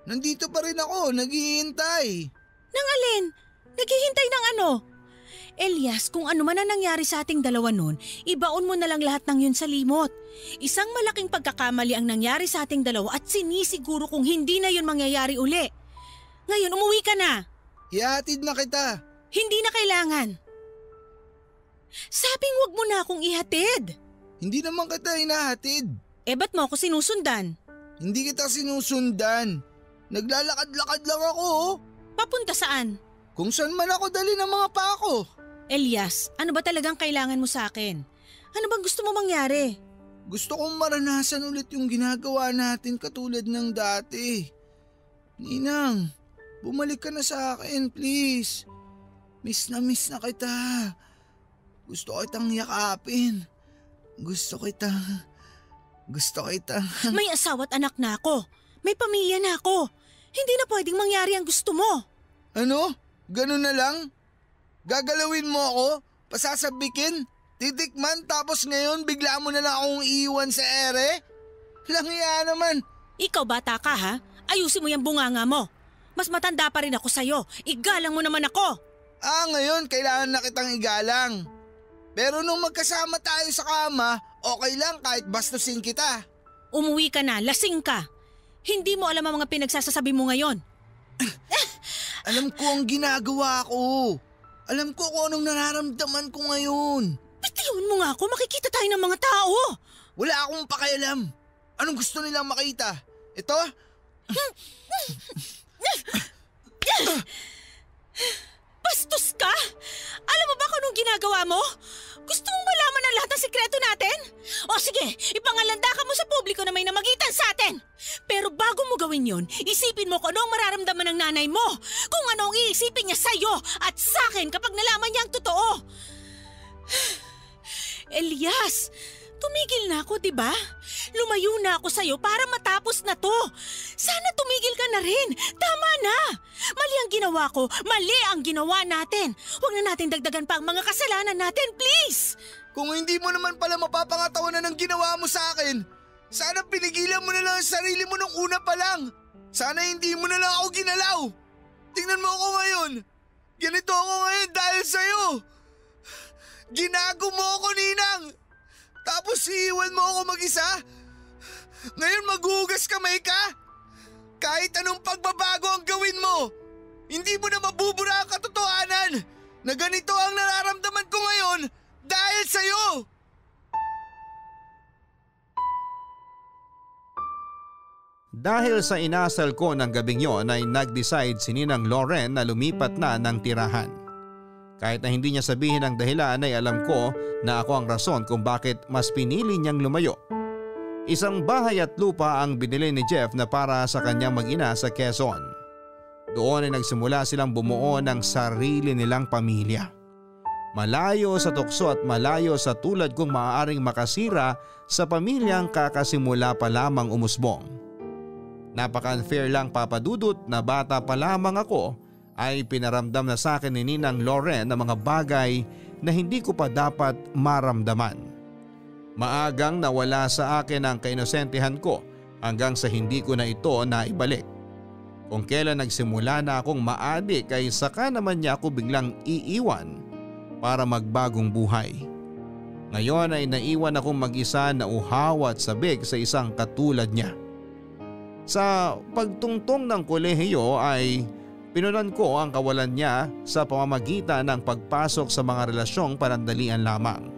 Nandito pa rin ako, naghihintay. Nang alin? Naghihintay ng ano? Elias, kung ano man ang nangyari sa ating dalawa noon, ibaon mo na lang lahat ng yun sa limot. Isang malaking pagkakamali ang nangyari sa ating dalawa at sinisiguro kung hindi na yun mangyayari uli. Ngayon, umuwi ka na. Ihatid na kita. Hindi na kailangan. Sabing wag mo na akong ihatid. Hindi naman kita hinahatid. Eh ba't mo ako sinusundan? Hindi kita sinusundan. Naglalakad-lakad lang ako. Papunta saan? Kung saan man ako dali ng mga pako. Elias, ano ba talagang kailangan mo sa akin? Ano bang gusto mo mangyari? Gusto kong maranasan ulit yung ginagawa natin katulad ng dati. Ninang, bumalik ka na sa akin please. Miss na kita. Gusto kitang yakapin. Gusto kita. May asawa at anak na ako. May pamilya na ako. Hindi na pwedeng mangyari ang gusto mo. Ano? Ganun na lang? Gagalawin mo ako? Pasasabikin? Titikman tapos ngayon bigla mo na lang akong iiwan sa ere? Langya naman. Ikaw bata ka ha? Ayusin mo yung bunganga mo. Mas matanda pa rin ako sa'yo. Igalang mo naman ako. Ngayon kailangan na kitang igalang. Pero nung magkasama tayo sa kama, okay lang kahit bastusin kita. Umuwi ka na, lasing ka. Hindi mo alam ang mga pinagsasasabi mo ngayon. Alam ko ang ginagawa ko. Alam ko kung anong nararamdaman ko ngayon. Bitiwan mo nga ako, makikita tayo ng mga tao. Wala akong pakialam. Anong gusto nilang makita? Ito? Bastos ka? Alam mo ba kung anong ginagawa mo? Gusto mong malaman ang lahat ng sikreto natin? O sige, ipangalanda ka mo sa publiko na may namagitan sa atin. Pero bago mo gawin yon, isipin mo kung ano ang mararamdaman ng nanay mo. Kung ano ang iisipin niya sa'yo at sa'kin kapag nalaman niya ang totoo. Elias, tumigil na ako, di ba? Lumayo na ako sa'yo para matapos na to. Sana tumigil ka na rin. Tama na. Mali ang ginawa ko. Mali ang ginawa natin. Huwag na natin dagdagan pa ang mga kasalanan natin, please. Kung hindi mo naman pala mapapangatawanan ng ginawa mo sa akin, sana pinigilan mo na lang ang sarili mo nung una pa lang. Sana hindi mo na lang ako ginalaw. Tingnan mo ako ngayon. Ganito ako ngayon dahil sa'yo. Ginago mo ako, Ninang. Tapos iiwan mo ako mag-isa? Ngayon maghuhugas kamay ka? Kahit anong pagbabago ang gawin mo, hindi mo na mabubura ang katotohanan na ganito ang nararamdaman ko ngayon dahil sa'yo! Dahil sa inasal ko ng gabing yon ay nag-decide si Ninang Loren na lumipat na ng tirahan. Kahit na hindi niya sabihin ang dahilan ay alam ko na ako ang rason kung bakit mas pinili niyang lumayo. Isang bahay at lupa ang binili ni Jeff na para sa kanyang mag-ina sa Quezon. Doon ay nagsimula silang bumuo ng sarili nilang pamilya. Malayo sa tukso at malayo sa tulad kong maaaring makasira sa pamilyang kakasimula pa lamang umusbong. Napaka-unfair lang papadudot na bata pa lamang ako ay pinaramdam na sa akin ni Ninang Loren na mga bagay na hindi ko pa dapat maramdaman. Maagang nawala sa akin ang kainosentihan ko hanggang sa hindi ko na ito naibalik. Kung kailan nagsimula na akong maadik ay saka naman niya ako biglang iiwan para magbagong buhay. Ngayon ay naiwan akong mag-isa na uhaw at sabik sa isang katulad niya. Sa pagtungtong ng kolehiyo ay pinunan ko ang kawalan niya sa pamamagitan ng pagpasok sa mga relasyong panandalian lamang.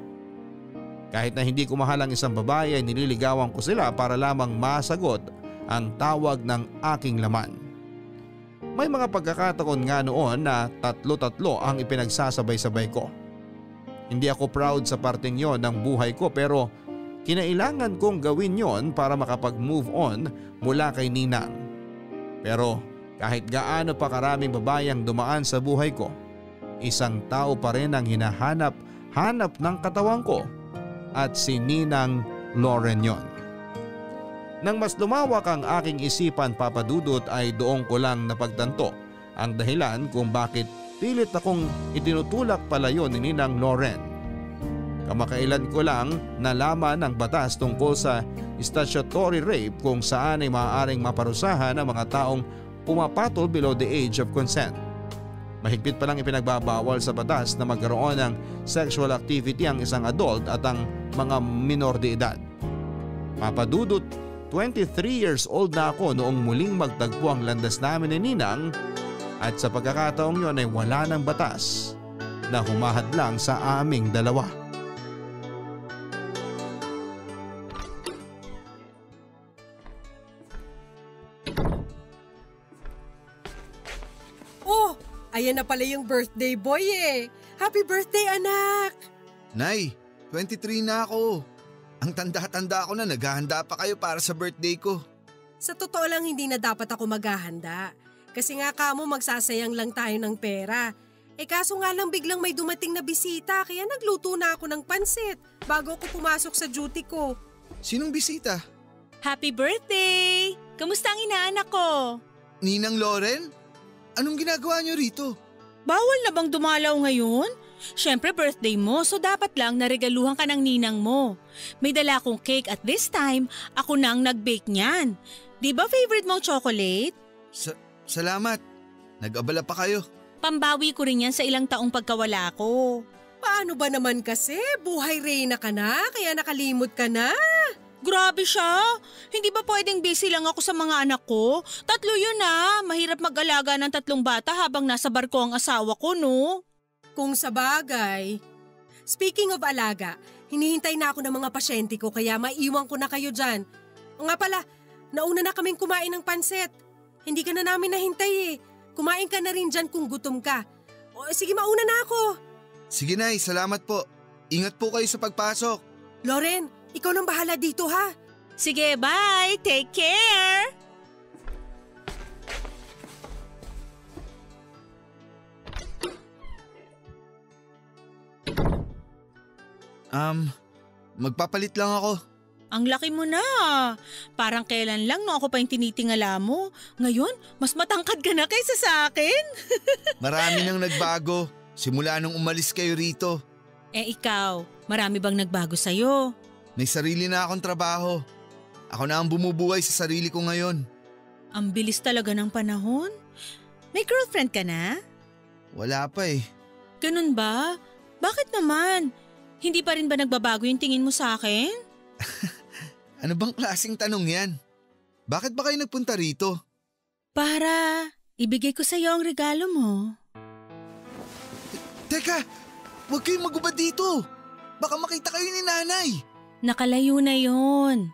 Kahit na hindi ko mahal ang isang babae ay nililigawan ko sila para lamang masagot ang tawag ng aking laman. May mga pagkakataon nga noon na tatlo-tatlo ang ipinagsasabay-sabay ko. Hindi ako proud sa parteng yon ng buhay ko pero kinailangan kong gawin yon para makapag-move on mula kay Ninang. Pero kahit gaano pa karaming babae ang dumaan sa buhay ko, isang tao pa rin ang hinahanap ng katawan ko at si Ninang Loren yon. Nang mas lumawak ang aking isipan papadudot ay doon ko lang napagtanto ang dahilan kung bakit pilit akong itinutulak palayo ni Ninang Loren. Kamakailan ko lang nalaman ang batas tungkol sa statutory rape kung saan ay maaaring maparusahan ang mga taong pumapatol below the age of consent. Mahigpit pa lang ipinagbabawal sa batas na magkaroon ng sexual activity ang isang adult at ang mga minor de edad. Papadudot, 23 years old na ako noong muling magtagpo ang landas namin ni Ninang at sa pagkakataong yon ay wala ng batas na humahadlang sa aming dalawa. Oh, ayan na pala yung birthday boy eh. Happy birthday anak! Nay, 23 na ako. Ang tanda-tanda ko na naghahanda pa kayo para sa birthday ko. Sa totoo lang hindi na dapat ako maghahanda. Kasi nga kamo magsasayang lang tayo ng pera. Kaso nga lang biglang may dumating na bisita kaya nagluto na ako ng pansit bago ako pumasok sa duty ko. Sinong bisita? Happy birthday! Kamusta ang inaanak ko? Ninang Loren? Anong ginagawa niyo rito? Bawal na bang dumalaw ngayon? Siyempre birthday mo, so dapat lang naregaluhan ka ng ninang mo. May dala akong cake at this time, ako na ang nag-bake niyan. Di ba favorite mong chocolate? Salamat. Nag-abala pa kayo. Pambawi ko rin yan sa ilang taong pagkawala ko. Paano ba naman kasi? Buhay reyna ka na, kaya nakalimot ka na. Grabe siya. Hindi ba pwedeng busy lang ako sa mga anak ko? 3 yun ah. Mahirap mag-alaga ng 3 bata habang nasa barko ang asawa ko, no? Kung sa bagay. Speaking of alaga, hinihintay na ako ng mga pasyente ko kaya maiwan ko na kayo dyan. Nga pala, nauna na kaming kumain ng pansit. Hindi ka na namin nahintay eh. Kumain ka na rin dyan kung gutom ka. O, sige, mauna na ako. Sige Nay, salamat po. Ingat po kayo sa pagpasok. Loren, ikaw nang bahala dito ha. Sige, bye! Take care! Magpapalit lang ako. Ang laki mo na. Parang kailan lang no ako pa yung tinitingala mo. Ngayon, mas matangkad ka na kaysa sa akin. Marami nang nagbago simula nung umalis kayo rito. Ikaw, marami bang nagbago sa'yo? May sarili na akong trabaho. Ako na ang bumubuhay sa sarili ko ngayon. Ang bilis talaga ng panahon. May girlfriend ka na? Wala pa eh. Ganun ba? Bakit naman? Hindi pa rin ba nagbabago yung tingin mo sa akin? Ano bang klaseng tanong yan? Bakit ba kayo nagpunta rito? Para ibigay ko sa iyo ang regalo mo. Teka, huwag kayong magubad dito. Baka makita kayo ni nanay. Nakalayo na yun.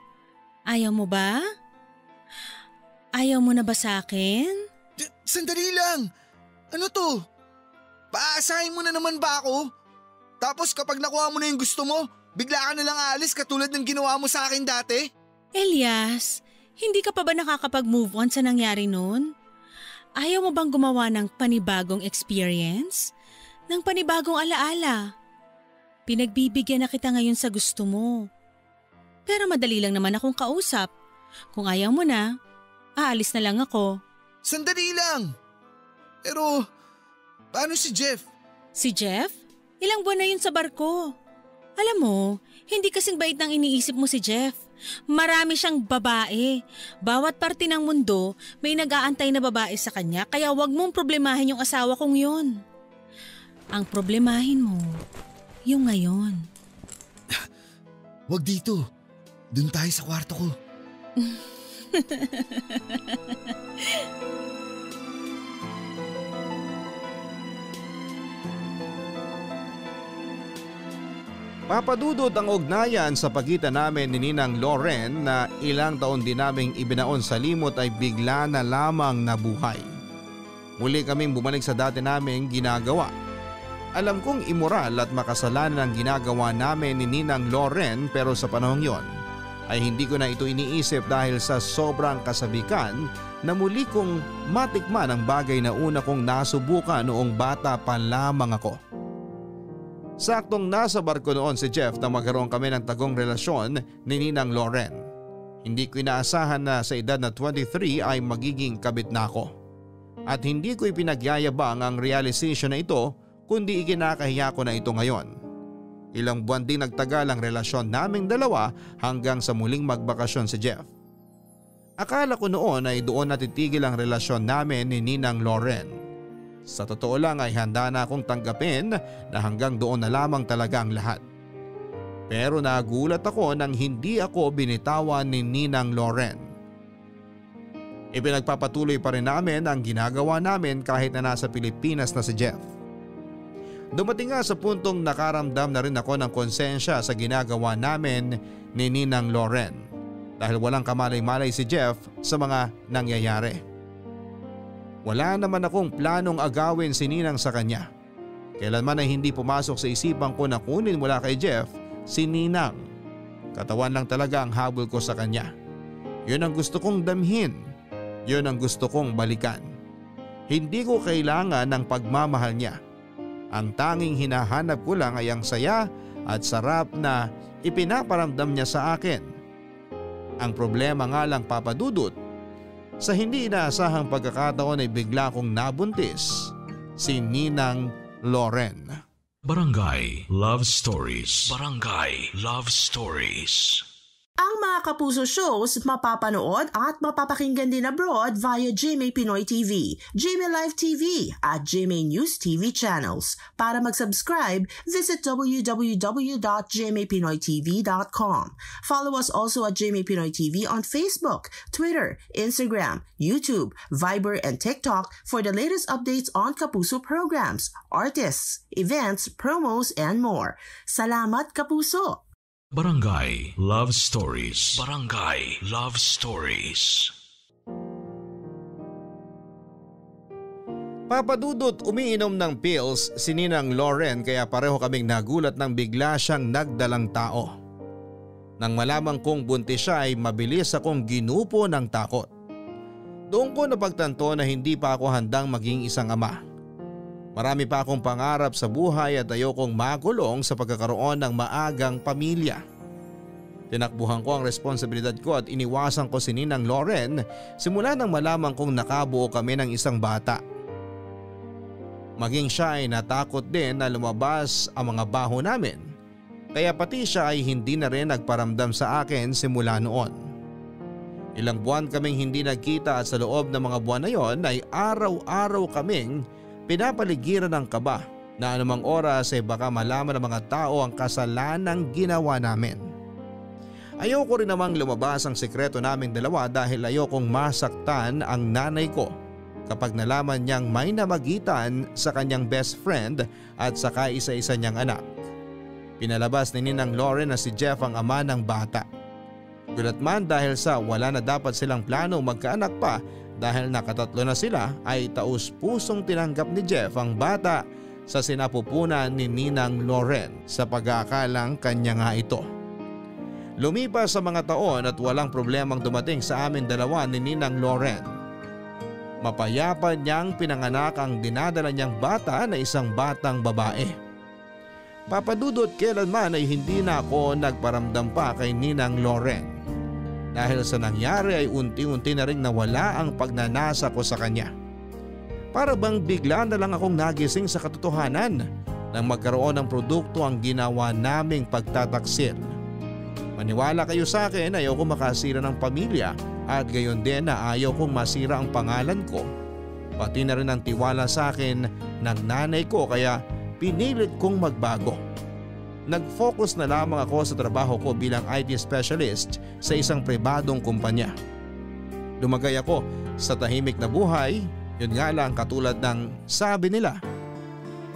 Ayaw mo ba? Ayaw mo na ba sa akin? Sandali lang. Ano to? Paasahin mo na naman ba ako? Tapos kapag nakuha mo na yung gusto mo, bigla ka na lang aalis katulad ng ginawa mo sa akin dati? Elias, hindi ka pa ba nakakapag-move on sa nangyari noon? Ayaw mo bang gumawa ng panibagong experience? Ng panibagong alaala? Pinagbibigyan na kita ngayon sa gusto mo. Pero madali lang naman akong kausap. Kung ayaw mo na, aalis na lang ako. Sandali lang! Pero, paano si Jeff? Si Jeff? Ilang buwan na yun sa barko. Alam mo, hindi kasing bait ng iniisip mo si Jeff. Marami siyang babae. Bawat parte ng mundo, may nag-aantay na babae sa kanya kaya wag mong problemahin yung asawa kong yun. Ang problemahin mo, yung ngayon. Wag dito. Doon tayo sa kwarto ko. Papadudod ang ugnayan sa pagitan namin ni Ninang Loren na ilang taon din naming ibinaon sa limot ay bigla na lamang nabuhay. Muli kaming bumalik sa dati naming ginagawa. Alam kong immoral at makasalanan ang ginagawa namin ni Ninang Loren pero sa panahong yon ay hindi ko na ito iniisip dahil sa sobrang kasabikan na muli kong matikman ang bagay na una kong nasubukan noong bata pa lamang ako. Saktong nasa barko noon si Jeff na magkaroon kami ng tagong relasyon ni Ninang Loren. Hindi ko inaasahan na sa edad na 23 ay magiging kabit na ako. At hindi ko ipinagyayabang ang realization na ito kundi ikinakahiya ko na ito ngayon. Ilang buwan din nagtagal ang relasyon naming dalawa hanggang sa muling magbakasyon si Jeff. Akala ko noon ay doon natitigil ang relasyon namin ni Ninang Loren. Sa totoo lang ay handa na akong tanggapin na hanggang doon na lamang talaga ang lahat. Pero nagulat ako nang hindi ako binitawan ni Ninang Loren. Ipinagpapatuloy pa rin namin ang ginagawa namin kahit na nasa Pilipinas na si Jeff. Dumating nga sa puntong nakaramdam na rin ako ng konsensya sa ginagawa namin ni Ninang Loren dahil walang kamalay-malay si Jeff sa mga nangyayari. Wala naman akong planong agawin si Ninang sa kanya. Kailanman ay hindi pumasok sa isipan ko na kunin mula kay Jeff si Ninang. Katawan lang talaga ang habol ko sa kanya. Yun ang gusto kong damhin. Yun ang gusto kong balikan. Hindi ko kailangan ng pagmamahal niya. Ang tanging hinahanap ko lang ay ang saya at sarap na ipinaparamdam niya sa akin. Ang problema nga lang papadudot, sa hindi inaasahang pagkakataon ay bigla kong nabuntis si Ninang Loren. Barangay Love Stories. Barangay Love Stories. Ang mga Kapuso shows mapapanood at mapapakinggan din abroad via GMA Pinoy TV, GMA Live TV at GMA News TV channels. Para mag-subscribe, visit www.gmapinoytv.com. Follow us also at GMA Pinoy TV on Facebook, Twitter, Instagram, YouTube, Viber, and TikTok for the latest updates on Kapuso programs, artists, events, promos, and more. Salamat, Kapuso! Barangay Love Stories. Barangay Love Stories. Papadudot, umiinom ng pills si Ninang Loren kaya pareho kaming nagulat nang bigla siyang nagdalang tao. Nang malamang kong buntis siya ay mabilis akong ginupo ng takot. Doon ko napagtanto na hindi pa ako handang maging isang ama. Marami pa akong pangarap sa buhay at ayokong makulong sa pagkakaroon ng maagang pamilya. Tinakbuhan ko ang responsibilidad ko at iniwasan ko si Ninang Loren simula nang malaman kong nakabuo kami ng isang bata. Maging siya ay natakot din na lumabas ang mga baho namin, kaya pati siya ay hindi na rin nagparamdam sa akin simula noon. Ilang buwan kaming hindi nagkita at sa loob ng mga buwan na yon ay araw-araw kaming pinapaligiran ng kaba na anumang oras ay baka malaman ng mga tao ang kasalanang ginawa namin. Ayoko rin namang lumabas ang sekreto naming dalawa dahil ayokong masaktan ang nanay ko kapag nalaman niyang may namagitan sa kanyang best friend at saka isa-isa niyang anak. Pinalabas ni Ninang Loren na si Jeff ang ama ng bata. Gulat man dahil sa wala na dapat silang plano magkaanak pa. Dahil nakatatlo na sila ay taus-pusong tinanggap ni Jeff ang bata sa sinapupunan ni Ninang Loren sa pag-aakalang kanya nga ito. Lumipas sa mga taon at walang problemang dumating sa amin dalawa ni Ninang Loren. Mapayapa niyang pinanganak ang dinadala niyang bata na isang batang babae. Papadudot, kailanman ay hindi na ako nagparamdam pa kay Ninang Loren. Dahil sa nangyari ay unti-unti na rin nawala ang pagnanasa ko sa kanya. Para bang bigla na lang akong nagising sa katotohanan nang magkaroon ng produkto ang ginawa naming pagtataksil. Maniwala kayo sa akin, ayaw ko makasira ng pamilya at gayon din na ayaw kong masira ang pangalan ko. Pati na rin ang tiwala sa akin ng nanay ko kaya pinilit kong magbago. Nag-focus na lamang ako sa trabaho ko bilang IT specialist sa isang pribadong kumpanya. Lumagay ako sa tahimik na buhay, yun nga lang katulad ng sabi nila.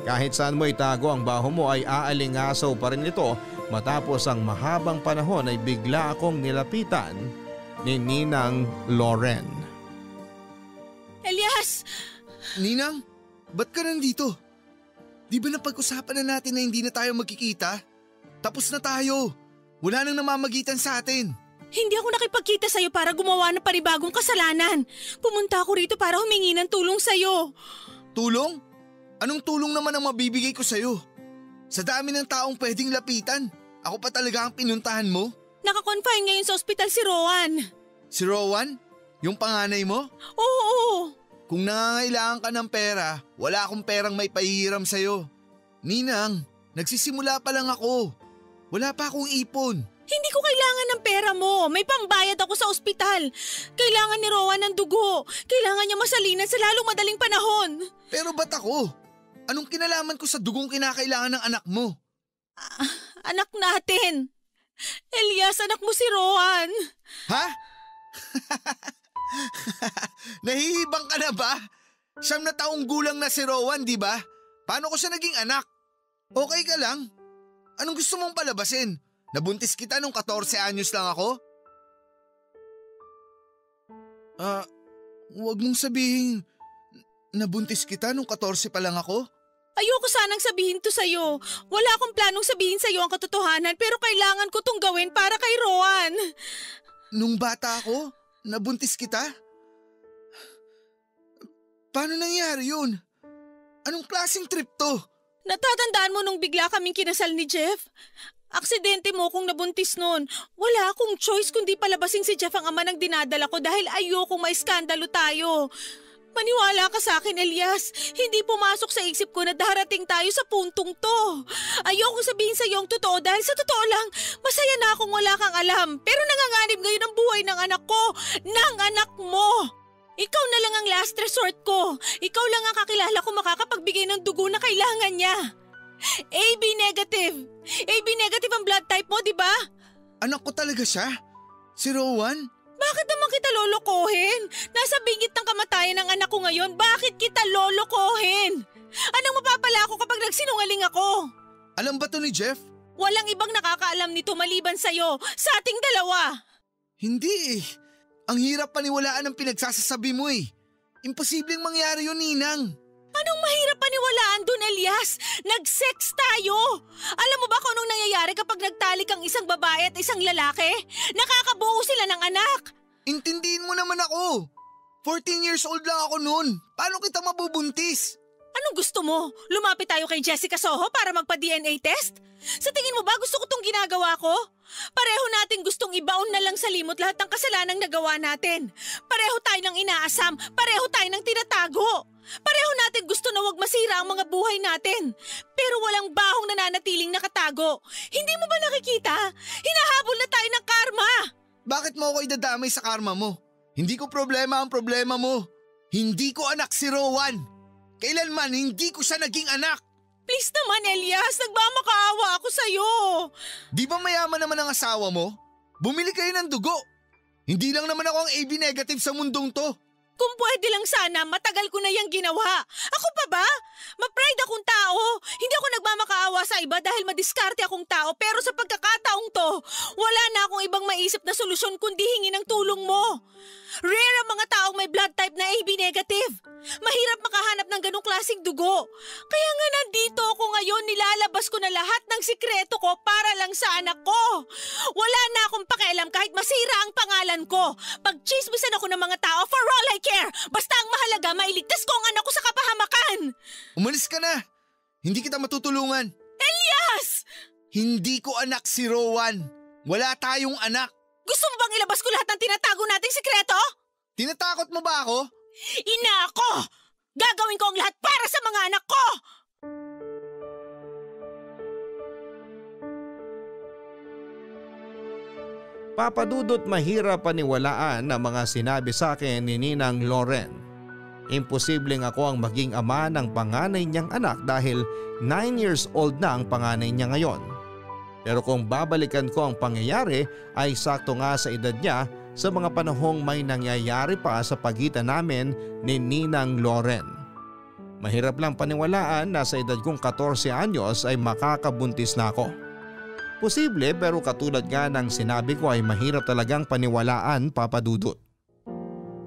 Kahit saan mo itago ang baho mo ay aalingasaw pa rin ito matapos ang mahabang panahon ay bigla akong nilapitan ni Ninang Loren. Elias! Ninang, ba't ka nandito? Di ba napag-usapan na natin na hindi na tayo magkikita? Tapos na tayo. Wala nang namamagitan sa atin. Hindi ako nakipagkita sa'yo para gumawa ng panibagong kasalanan. Pumunta ako rito para humingi ng tulong sa'yo. Tulong? Anong tulong naman ang mabibigay ko sa'yo? Sa dami ng taong pwedeng lapitan, ako pa talaga ang pinuntahan mo? Naka-confine ngayon sa ospital si Rowan. Si Rowan? Yung panganay mo? Oo. Kung nangangailangan ka ng pera, wala akong perang may pahihiram sa'yo. Ninang, nagsisimula pa lang ako. Wala pa akong ipon. Hindi ko kailangan ng pera mo. May pambayad ako sa ospital. Kailangan ni Rowan ng dugo. Kailangan niya masalinan sa lalong madaling panahon. Pero ba't ako? Anong kinalaman ko sa dugong kinakailangan ng anak mo? Anak natin. Elias, anak mo si Rowan. Ha? Nahihibang ka na ba? 9 na taong gulang na si Rowan, di ba? Paano ko siya naging anak? Okay ka lang? Anong gusto mong palabasin? Nabuntis kita nung 14 anyos lang ako? Huwag mong sabihin nabuntis kita nung 14 pa lang ako? Ayoko sanang sabihin to sa'yo. Wala akong planong sabihin sa'yo ang katotohanan pero kailangan ko tong gawin para kay Rowan. Nung bata ako, nabuntis kita? Paano nangyari yun? Anong klaseng trip to? Natatandaan mo nung bigla kaming kinasal ni Jeff? Aksidente mo kung nabuntis nun. Wala akong choice kundi palabasin si Jeff ang ama ng dinadala ko dahil ayokong maiskandalo tayo. Maniwala ka sa akin, Elias. Hindi pumasok sa isip ko na darating tayo sa puntong to. Ayoko sabihin sa iyo ang totoo dahil sa totoo lang, masaya na akong wala kang alam. Pero nanganganib ngayon ang buhay ng anak ko, ng anak mo. Ikaw na lang ang last resort ko. Ikaw lang ang kakilala ko makakapagbigay ng dugo na kailangan niya. AB negative. AB negative ang blood type mo, di ba? Anak ko talaga siya? Si Rowan? Bakit naman kita lolokohin? Nasa bingit ng kamatayan ng anak ko ngayon, bakit kita lolokohin? Anong mapapala ako kapag nagsinungaling ako? Alam ba to ni Jeff? Walang ibang nakakaalam nito maliban sa'yo, sa ating dalawa. Hindi eh. Ang hirap paniwalaan ang pinagsasasabi mo eh. Imposibleng mangyari yun, Ninang. Anong mahirap paniwalaan dun, Elias? Nag-sex tayo! Alam mo ba kung anong nangyayari kapag nagtalik ang isang babae at isang lalaki? Nakakabuo sila ng anak! Intindihin mo naman ako! 14 years old lang ako noon. Paano kita mabubuntis? Anong gusto mo? Lumapit tayo kay Jessica Soho para magpa-DNA test? Sa tingin mo ba gusto ko tong ginagawa ko? Pareho natin gustong ibaon na lang sa limot lahat ng kasalanang nagawa natin. Pareho tayo ng inaasam, pareho tayo ng tinatago. Pareho natin gusto na wag masira ang mga buhay natin. Pero walang bahong nananatiling nakatago. Hindi mo ba nakikita? Hinahabol na tayo ng karma. Bakit mo ako idadamay sa karma mo? Hindi ko problema ang problema mo. Hindi ko anak si Rowan. Kailanman hindi ko siya naging anak. Please naman, Elias. Nagmamakaawa ako sa'yo. Di ba mayaman naman ang asawa mo? Bumili kayo ng dugo. Hindi lang naman ako ang AB negative sa mundong to. Kung pwede lang sana, matagal ko na yung ginawa. Ako pa ba? Ma-pride akong tao. Hindi ako nagmamakaawa sa iba dahil madiskarte akong tao. Pero sa pagkakataong to, wala na akong ibang maisip na solusyon kundi hingin ng tulong mo. Rare ang mga taong may blood type na AB negative. Mahirap makahanap ng ganong klaseng dugo. Kaya nga nandito ako ngayon, nilalabas ko na lahat ng sikreto ko para lang sa anak ko. Wala na akong pakialam kahit masira ang pangalan ko. Pagchismisan ako ng mga tao, for all I care. Basta ang mahalaga, mailigtas ko ang anak ko sa kapahamakan. Umalis ka na. Hindi kita matutulungan. Elias! Hindi ko anak si Rowan. Wala tayong anak. Gusto mo bang ilabas ko lahat ng tinatago nating sikreto? Tinatakot mo ba ako? Ina ako! Gagawin ko ang lahat para sa mga anak ko! Papadudot mahirap paniwalaan ang mga sinabi sa akin ni Ninang Loren. Imposibleng ako ang maging ama ng panganay niyang anak dahil 9 years old na ang panganay niya ngayon. Pero kung babalikan ko ang pangyayari ay sakto nga sa edad niya sa mga panahong may nangyayari pa sa pagitan namin ni Ninang Loren. Mahirap lang paniwalaan na sa edad kong 14 anyos ay makakabuntis na ako. Posible pero katulad nga ng sinabi ko ay mahirap talagang paniwalaan, Papadudot.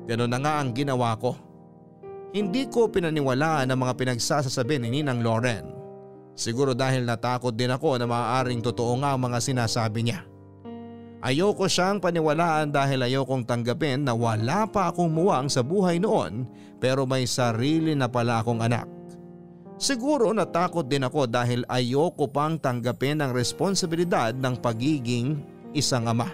Ganun na nga ang ginawa ko. Hindi ko pinaniwalaan ang mga pinagsasasabi ni Ninang Loren. Siguro dahil natakot din ako na maaaring totoo nga ang mga sinasabi niya. Ayoko siyang paniwalaan dahil ayokong tanggapin na wala pa akong muwang sa buhay noon pero may sarili na pala akong anak. Siguro natakot din ako dahil ayoko pang tanggapin ang responsibilidad ng pagiging isang ama.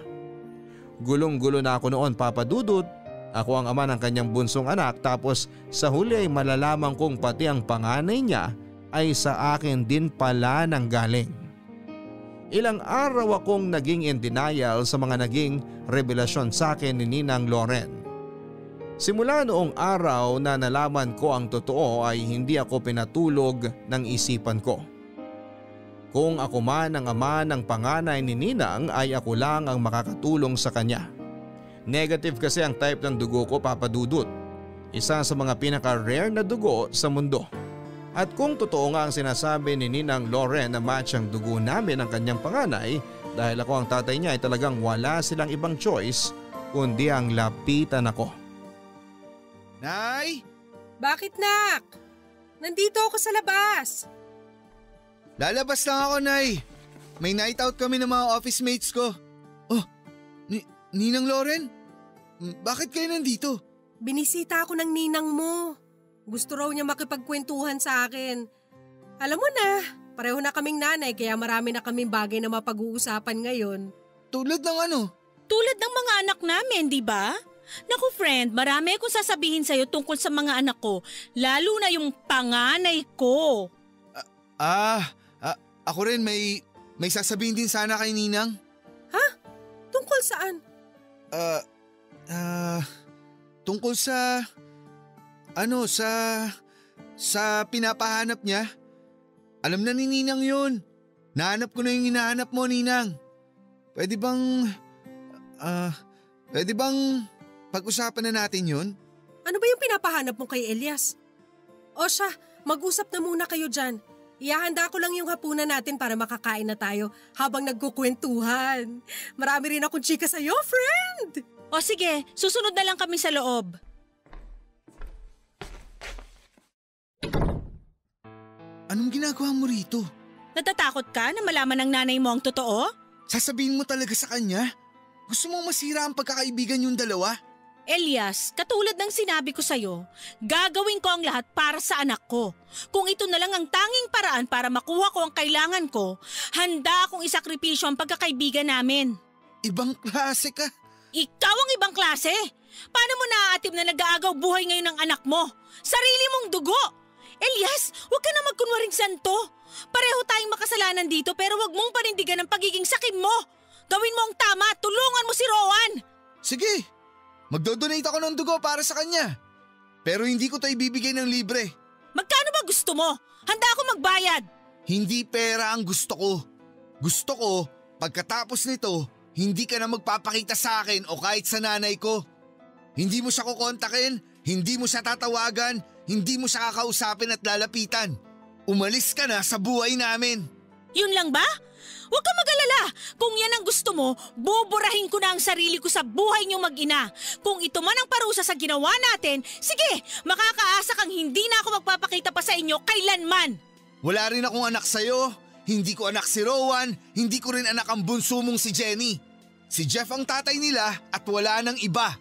Gulong-gulo na ako noon, Papadudot. Ako ang ama ng kanyang bunsong anak tapos sa huli ay malalaman kong pati ang panganay niya ay sa akin din pala nang galing. Ilang araw akong naging in denial sa mga naging revelasyon sa akin ni Ninang Loren. Simula noong araw na nalaman ko ang totoo ay hindi ako pinatulog ng isipan ko. Kung ako man ang ama ng panganay ni Ninang ay ako lang ang makakatulong sa kanya. Negative kasi ang type ng dugo ko, Papadudot. Isa sa mga pinaka-rare na dugo sa mundo. At kung totoo nga ang sinasabi ni Ninang Loren na match ang dugo namin ng kanyang panganay dahil ako ang tatay niya ay talagang wala silang ibang choice kundi ang lapitan ako. Nay! Bakit, nak? Nandito ako sa labas. Lalabas lang ako, Nay. May night out kami ng mga office mates ko. Oh, Ninang Loren? Bakit kayo nandito? Binisita ako ng ninang mo. Gusto raw niya makipagkwentuhan sa akin. Alam mo na, pareho na kaming nanay kaya marami na kaming bagay na mapag-uusapan ngayon. Tulad ng ano? Tulad ng mga anak namin, di ba? Naku friend, marami akong sasabihin sa'yo tungkol sa mga anak ko, lalo na yung panganay ko. Ako rin may sasabihin din sana kay Ninang. Ha? Tungkol saan? Tungkol sa pinapahanap niya. Alam na ni Ninang yun. Nahanap ko na yung hinahanap mo, Ninang. Pwede bang pag-usapan na natin yun? Ano ba yung pinapahanap mo kay Elias? O siya, mag-usap na muna kayo dyan. Ihahanda ko lang yung hapunan natin para makakain na tayo habang nagkukwentuhan. Marami rin akong chika sa'yo, friend! O sige, susunod na lang kami sa loob. Anong ginagawa mo rito? Natatakot ka na malaman ng nanay mo ang totoo? Sasabihin mo talaga sa kanya? Gusto mong masira ang pagkakaibigan yung dalawa? Elias, katulad ng sinabi ko sa'yo, gagawin ko ang lahat para sa anak ko. Kung ito na lang ang tanging paraan para makuha ko ang kailangan ko, handa akong isakripisyo ang pagkakaibigan namin. Ibang klase ka. Ikaw ang ibang klase? Paano mo naaatim na nag-aagaw buhay ngayon ng anak mo? Sarili mong dugo! Elias, huwag ka na magkunwaring santo. Pareho tayong makasalanan dito pero huwag mong panindigan ang pagiging sakim mo. Gawin mo ang tama, tulungan mo si Rowan. Sige, magdodonate ako ng dugo para sa kanya. Pero hindi ko to ibibigay ng libre. Magkano ba gusto mo? Handa ako magbayad. Hindi pera ang gusto ko. Gusto ko, pagkatapos nito, hindi ka na magpapakita sa akin o kahit sa nanay ko. Hindi mo siya kukontakin, hindi mo siya tatawagan, hindi mo siya kakausapin at lalapitan. Umalis ka na sa buhay namin. Yun lang ba? Huwag kang mag-alala. Kung yan ang gusto mo, buburahin ko na ang sarili ko sa buhay niyong mag-ina. Kung ito man ang parusa sa ginawa natin, sige, makakaasa kang hindi na ako magpapakita pa sa inyo kailanman. Wala rin akong anak sa'yo. Hindi ko anak si Rowan, hindi ko rin anak ang bunso mong si Jenny. Si Jeff ang tatay nila at wala nang iba.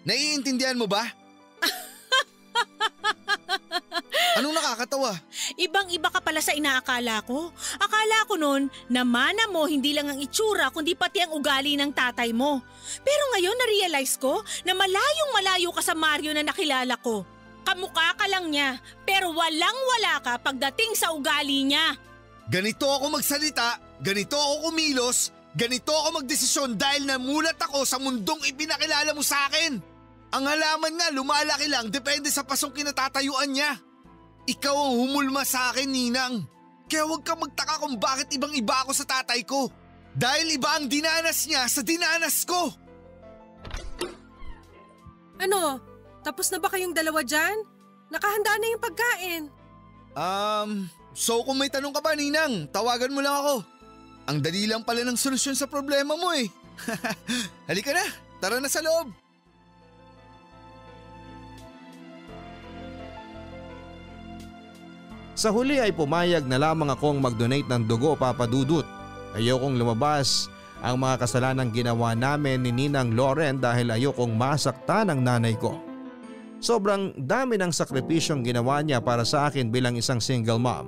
Naiintindihan mo ba? Anong nakakatawa? Ibang-iba ka pala sa inaakala ko. Akala ko noon na mana mo hindi lang ang itsura kundi pati ang ugali ng tatay mo. Pero ngayon na-realize ko na malayong-malayo ka sa Mario na nakilala ko. Kamukha ka lang niya pero walang-wala ka pagdating sa ugali niya. Ganito ako magsalita, ganito ako kumilos, ganito ako magdesisyon dahil namulat ako sa mundong ipinakilala mo sa akin. Ang halaman nga lumalaki lang depende sa pasong kinatatayuan niya. Ikaw ang humulma sa akin, Ninang. Kaya huwag kang magtaka kung bakit ibang-iba ako sa tatay ko. Dahil iba ang dinanas niya sa dinanas ko. Ano? Tapos na ba kayong dalawa dyan? Nakahanda na yung pagkain. So kung may tanong ka ba, Ninang, tawagan mo lang ako. Ang dali lang pala ng solusyon sa problema mo eh. Halika na, tara na sa loob. Sa huli ay pumayag na lamang akong mag-donate ng dugo, Papa Dudut. Ayokong lumabas ang mga kasalanang ginawa namin ni Ninang Loren dahil ayokong masaktan ang nanay ko. Sobrang dami ng sakripisyong ginawa niya para sa akin bilang isang single mom.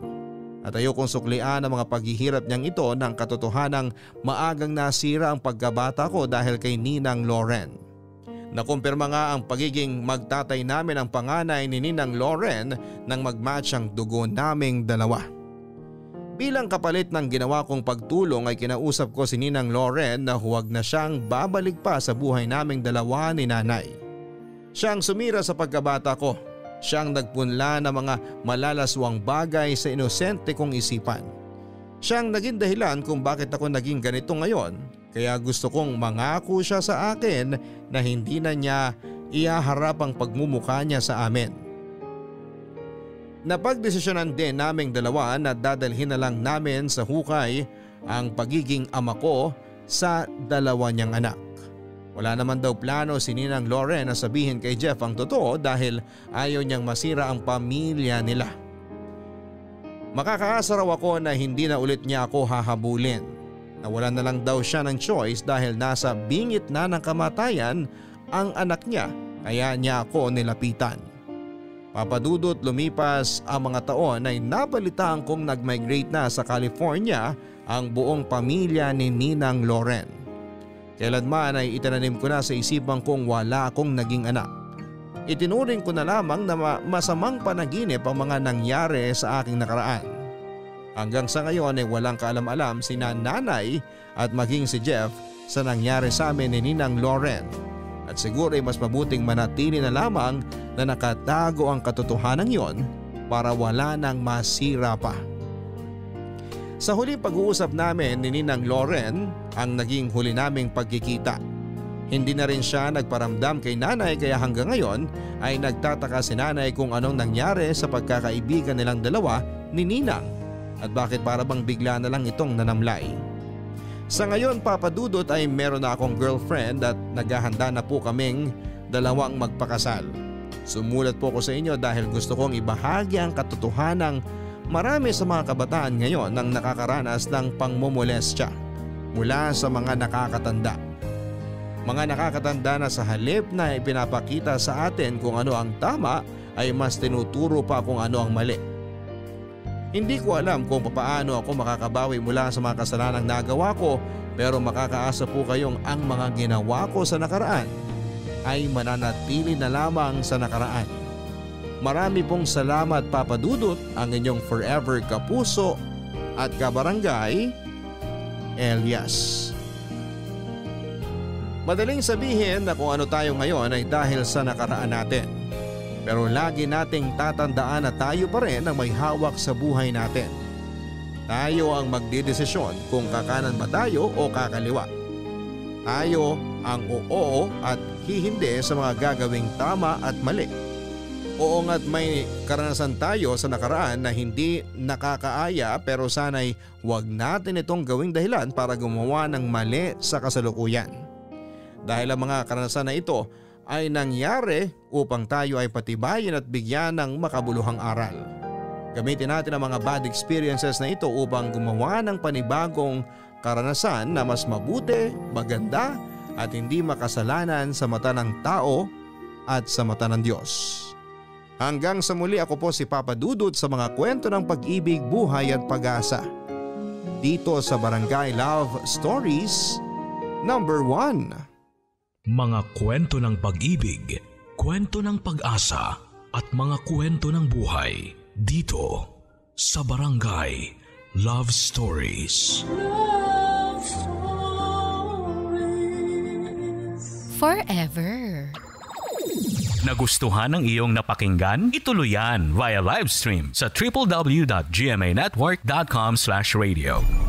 At ayokong suklian ang mga paghihirap niyang ito ng katotohanang maagang nasira ang pagkabata ko dahil kay Ninang Loren. Nakumpirma nga ang pagiging magtatay namin ang panganay ni Ninang Loren nang mag-match ang dugo naming dalawa. Bilang kapalit ng ginawa kong pagtulong ay kinausap ko si Ninang Loren na huwag na siyang babalik pa sa buhay naming dalawa ni nanay. Siyang sumira sa pagkabata ko, siyang nagpunla ng mga malalaswang bagay sa inosente kong isipan. Siyang naging dahilan kung bakit ako naging ganito ngayon. Kaya gusto kong mangako siya sa akin na hindi na niya ihaharap ang pagmumukha niya sa amin. Napagdesisyonan din naming dalawa na dadalhin na lang namin sa hukay ang pagiging ama ko sa dalawa niyang anak. Wala naman daw plano si Ninang Loren na sabihin kay Jeff ang totoo dahil ayaw niyang masira ang pamilya nila. Makakaasa raw ako na hindi na ulit niya ako hahabulin. Nawalan na lang daw siya ng choice dahil nasa bingit na ng kamatayan ang anak niya kaya niya ako nilapitan. Papadudot lumipas ang mga taon ay nabalitaan kong nag-migrate na sa California ang buong pamilya ni Ninang Loren. Kailanman ay itinanim ko na sa isipan kong wala akong naging anak. Itinuring ko na lamang na masamang panaginip ang mga nangyari sa aking nakaraan. Hanggang sa ngayon ay walang kaalam-alam sina nanay at maging si Jeff sa nangyari sa amin ni Ninang Loren. At siguro ay mas mabuting manatili na lamang na nakatago ang katotohanan yon para wala nang masira pa. Sa huling pag-uusap namin ni Ninang Loren ang naging huli naming pagkikita. Hindi na rin siya nagparamdam kay nanay kaya hanggang ngayon ay nagtataka si nanay kung anong nangyari sa pagkakaibigan nilang dalawa ni Ninang at bakit para bang bigla na lang itong nanamlay. Sa ngayon Papa Dudut ay meron na akong girlfriend at naghahanda na po kaming dalawang magpakasal. Sumulat po ko sa inyo dahil gusto kong ibahagi ang katotohanang marami sa mga kabataan ngayon ang nakakaranas ng pangmomolestya mula sa mga nakakatanda. Mga nakakatanda na sa halip na ipinapakita sa atin kung ano ang tama ay mas tinuturo pa kung ano ang mali. Hindi ko alam kung paano ako makakabawi mula sa mga kasalanang nagawa ko pero makakaasa po kayong ang mga ginawa ko sa nakaraan ay mananatili na lamang sa nakaraan. Marami pong salamat Papa Dudut, ang inyong forever kapuso at kabarangay, Elias. Madaling sabihin na kung ano tayo ngayon ay dahil sa nakaraan natin. Pero lagi nating tatandaan na tayo pa rin ang may hawak sa buhay natin. Tayo ang magdidesisyon kung kakanan ba tayo o kakaliwa. Tayo ang oo at hihindi sa mga gagawing tama at mali. Oo nga't may karanasan tayo sa nakaraan na hindi nakakaaya pero sana'y huwag natin itong gawing dahilan para gumawa ng mali sa kasalukuyan. Dahil ang mga karanasan na ito ay nangyari upang tayo ay patibayin at bigyan ng makabuluhang aral. Gamitin natin ang mga bad experiences na ito upang gumawa ng panibagong karanasan na mas mabuti, maganda at hindi makasalanan sa mata ng tao at sa mata ng Diyos. Hanggang sa muli, ako po si Papa Dudut sa mga kwento ng pag-ibig, buhay at pag-asa. Dito sa Barangay Love Stories number 1. Mga kwento ng pag-ibig, kwento ng pag-asa at mga kwento ng buhay dito sa Barangay Love Stories. Love Stories. Forever. Nagustuhan ng iyong napakinggan? Ituloy yan via live stream sa www.gmanetwork.com/radio.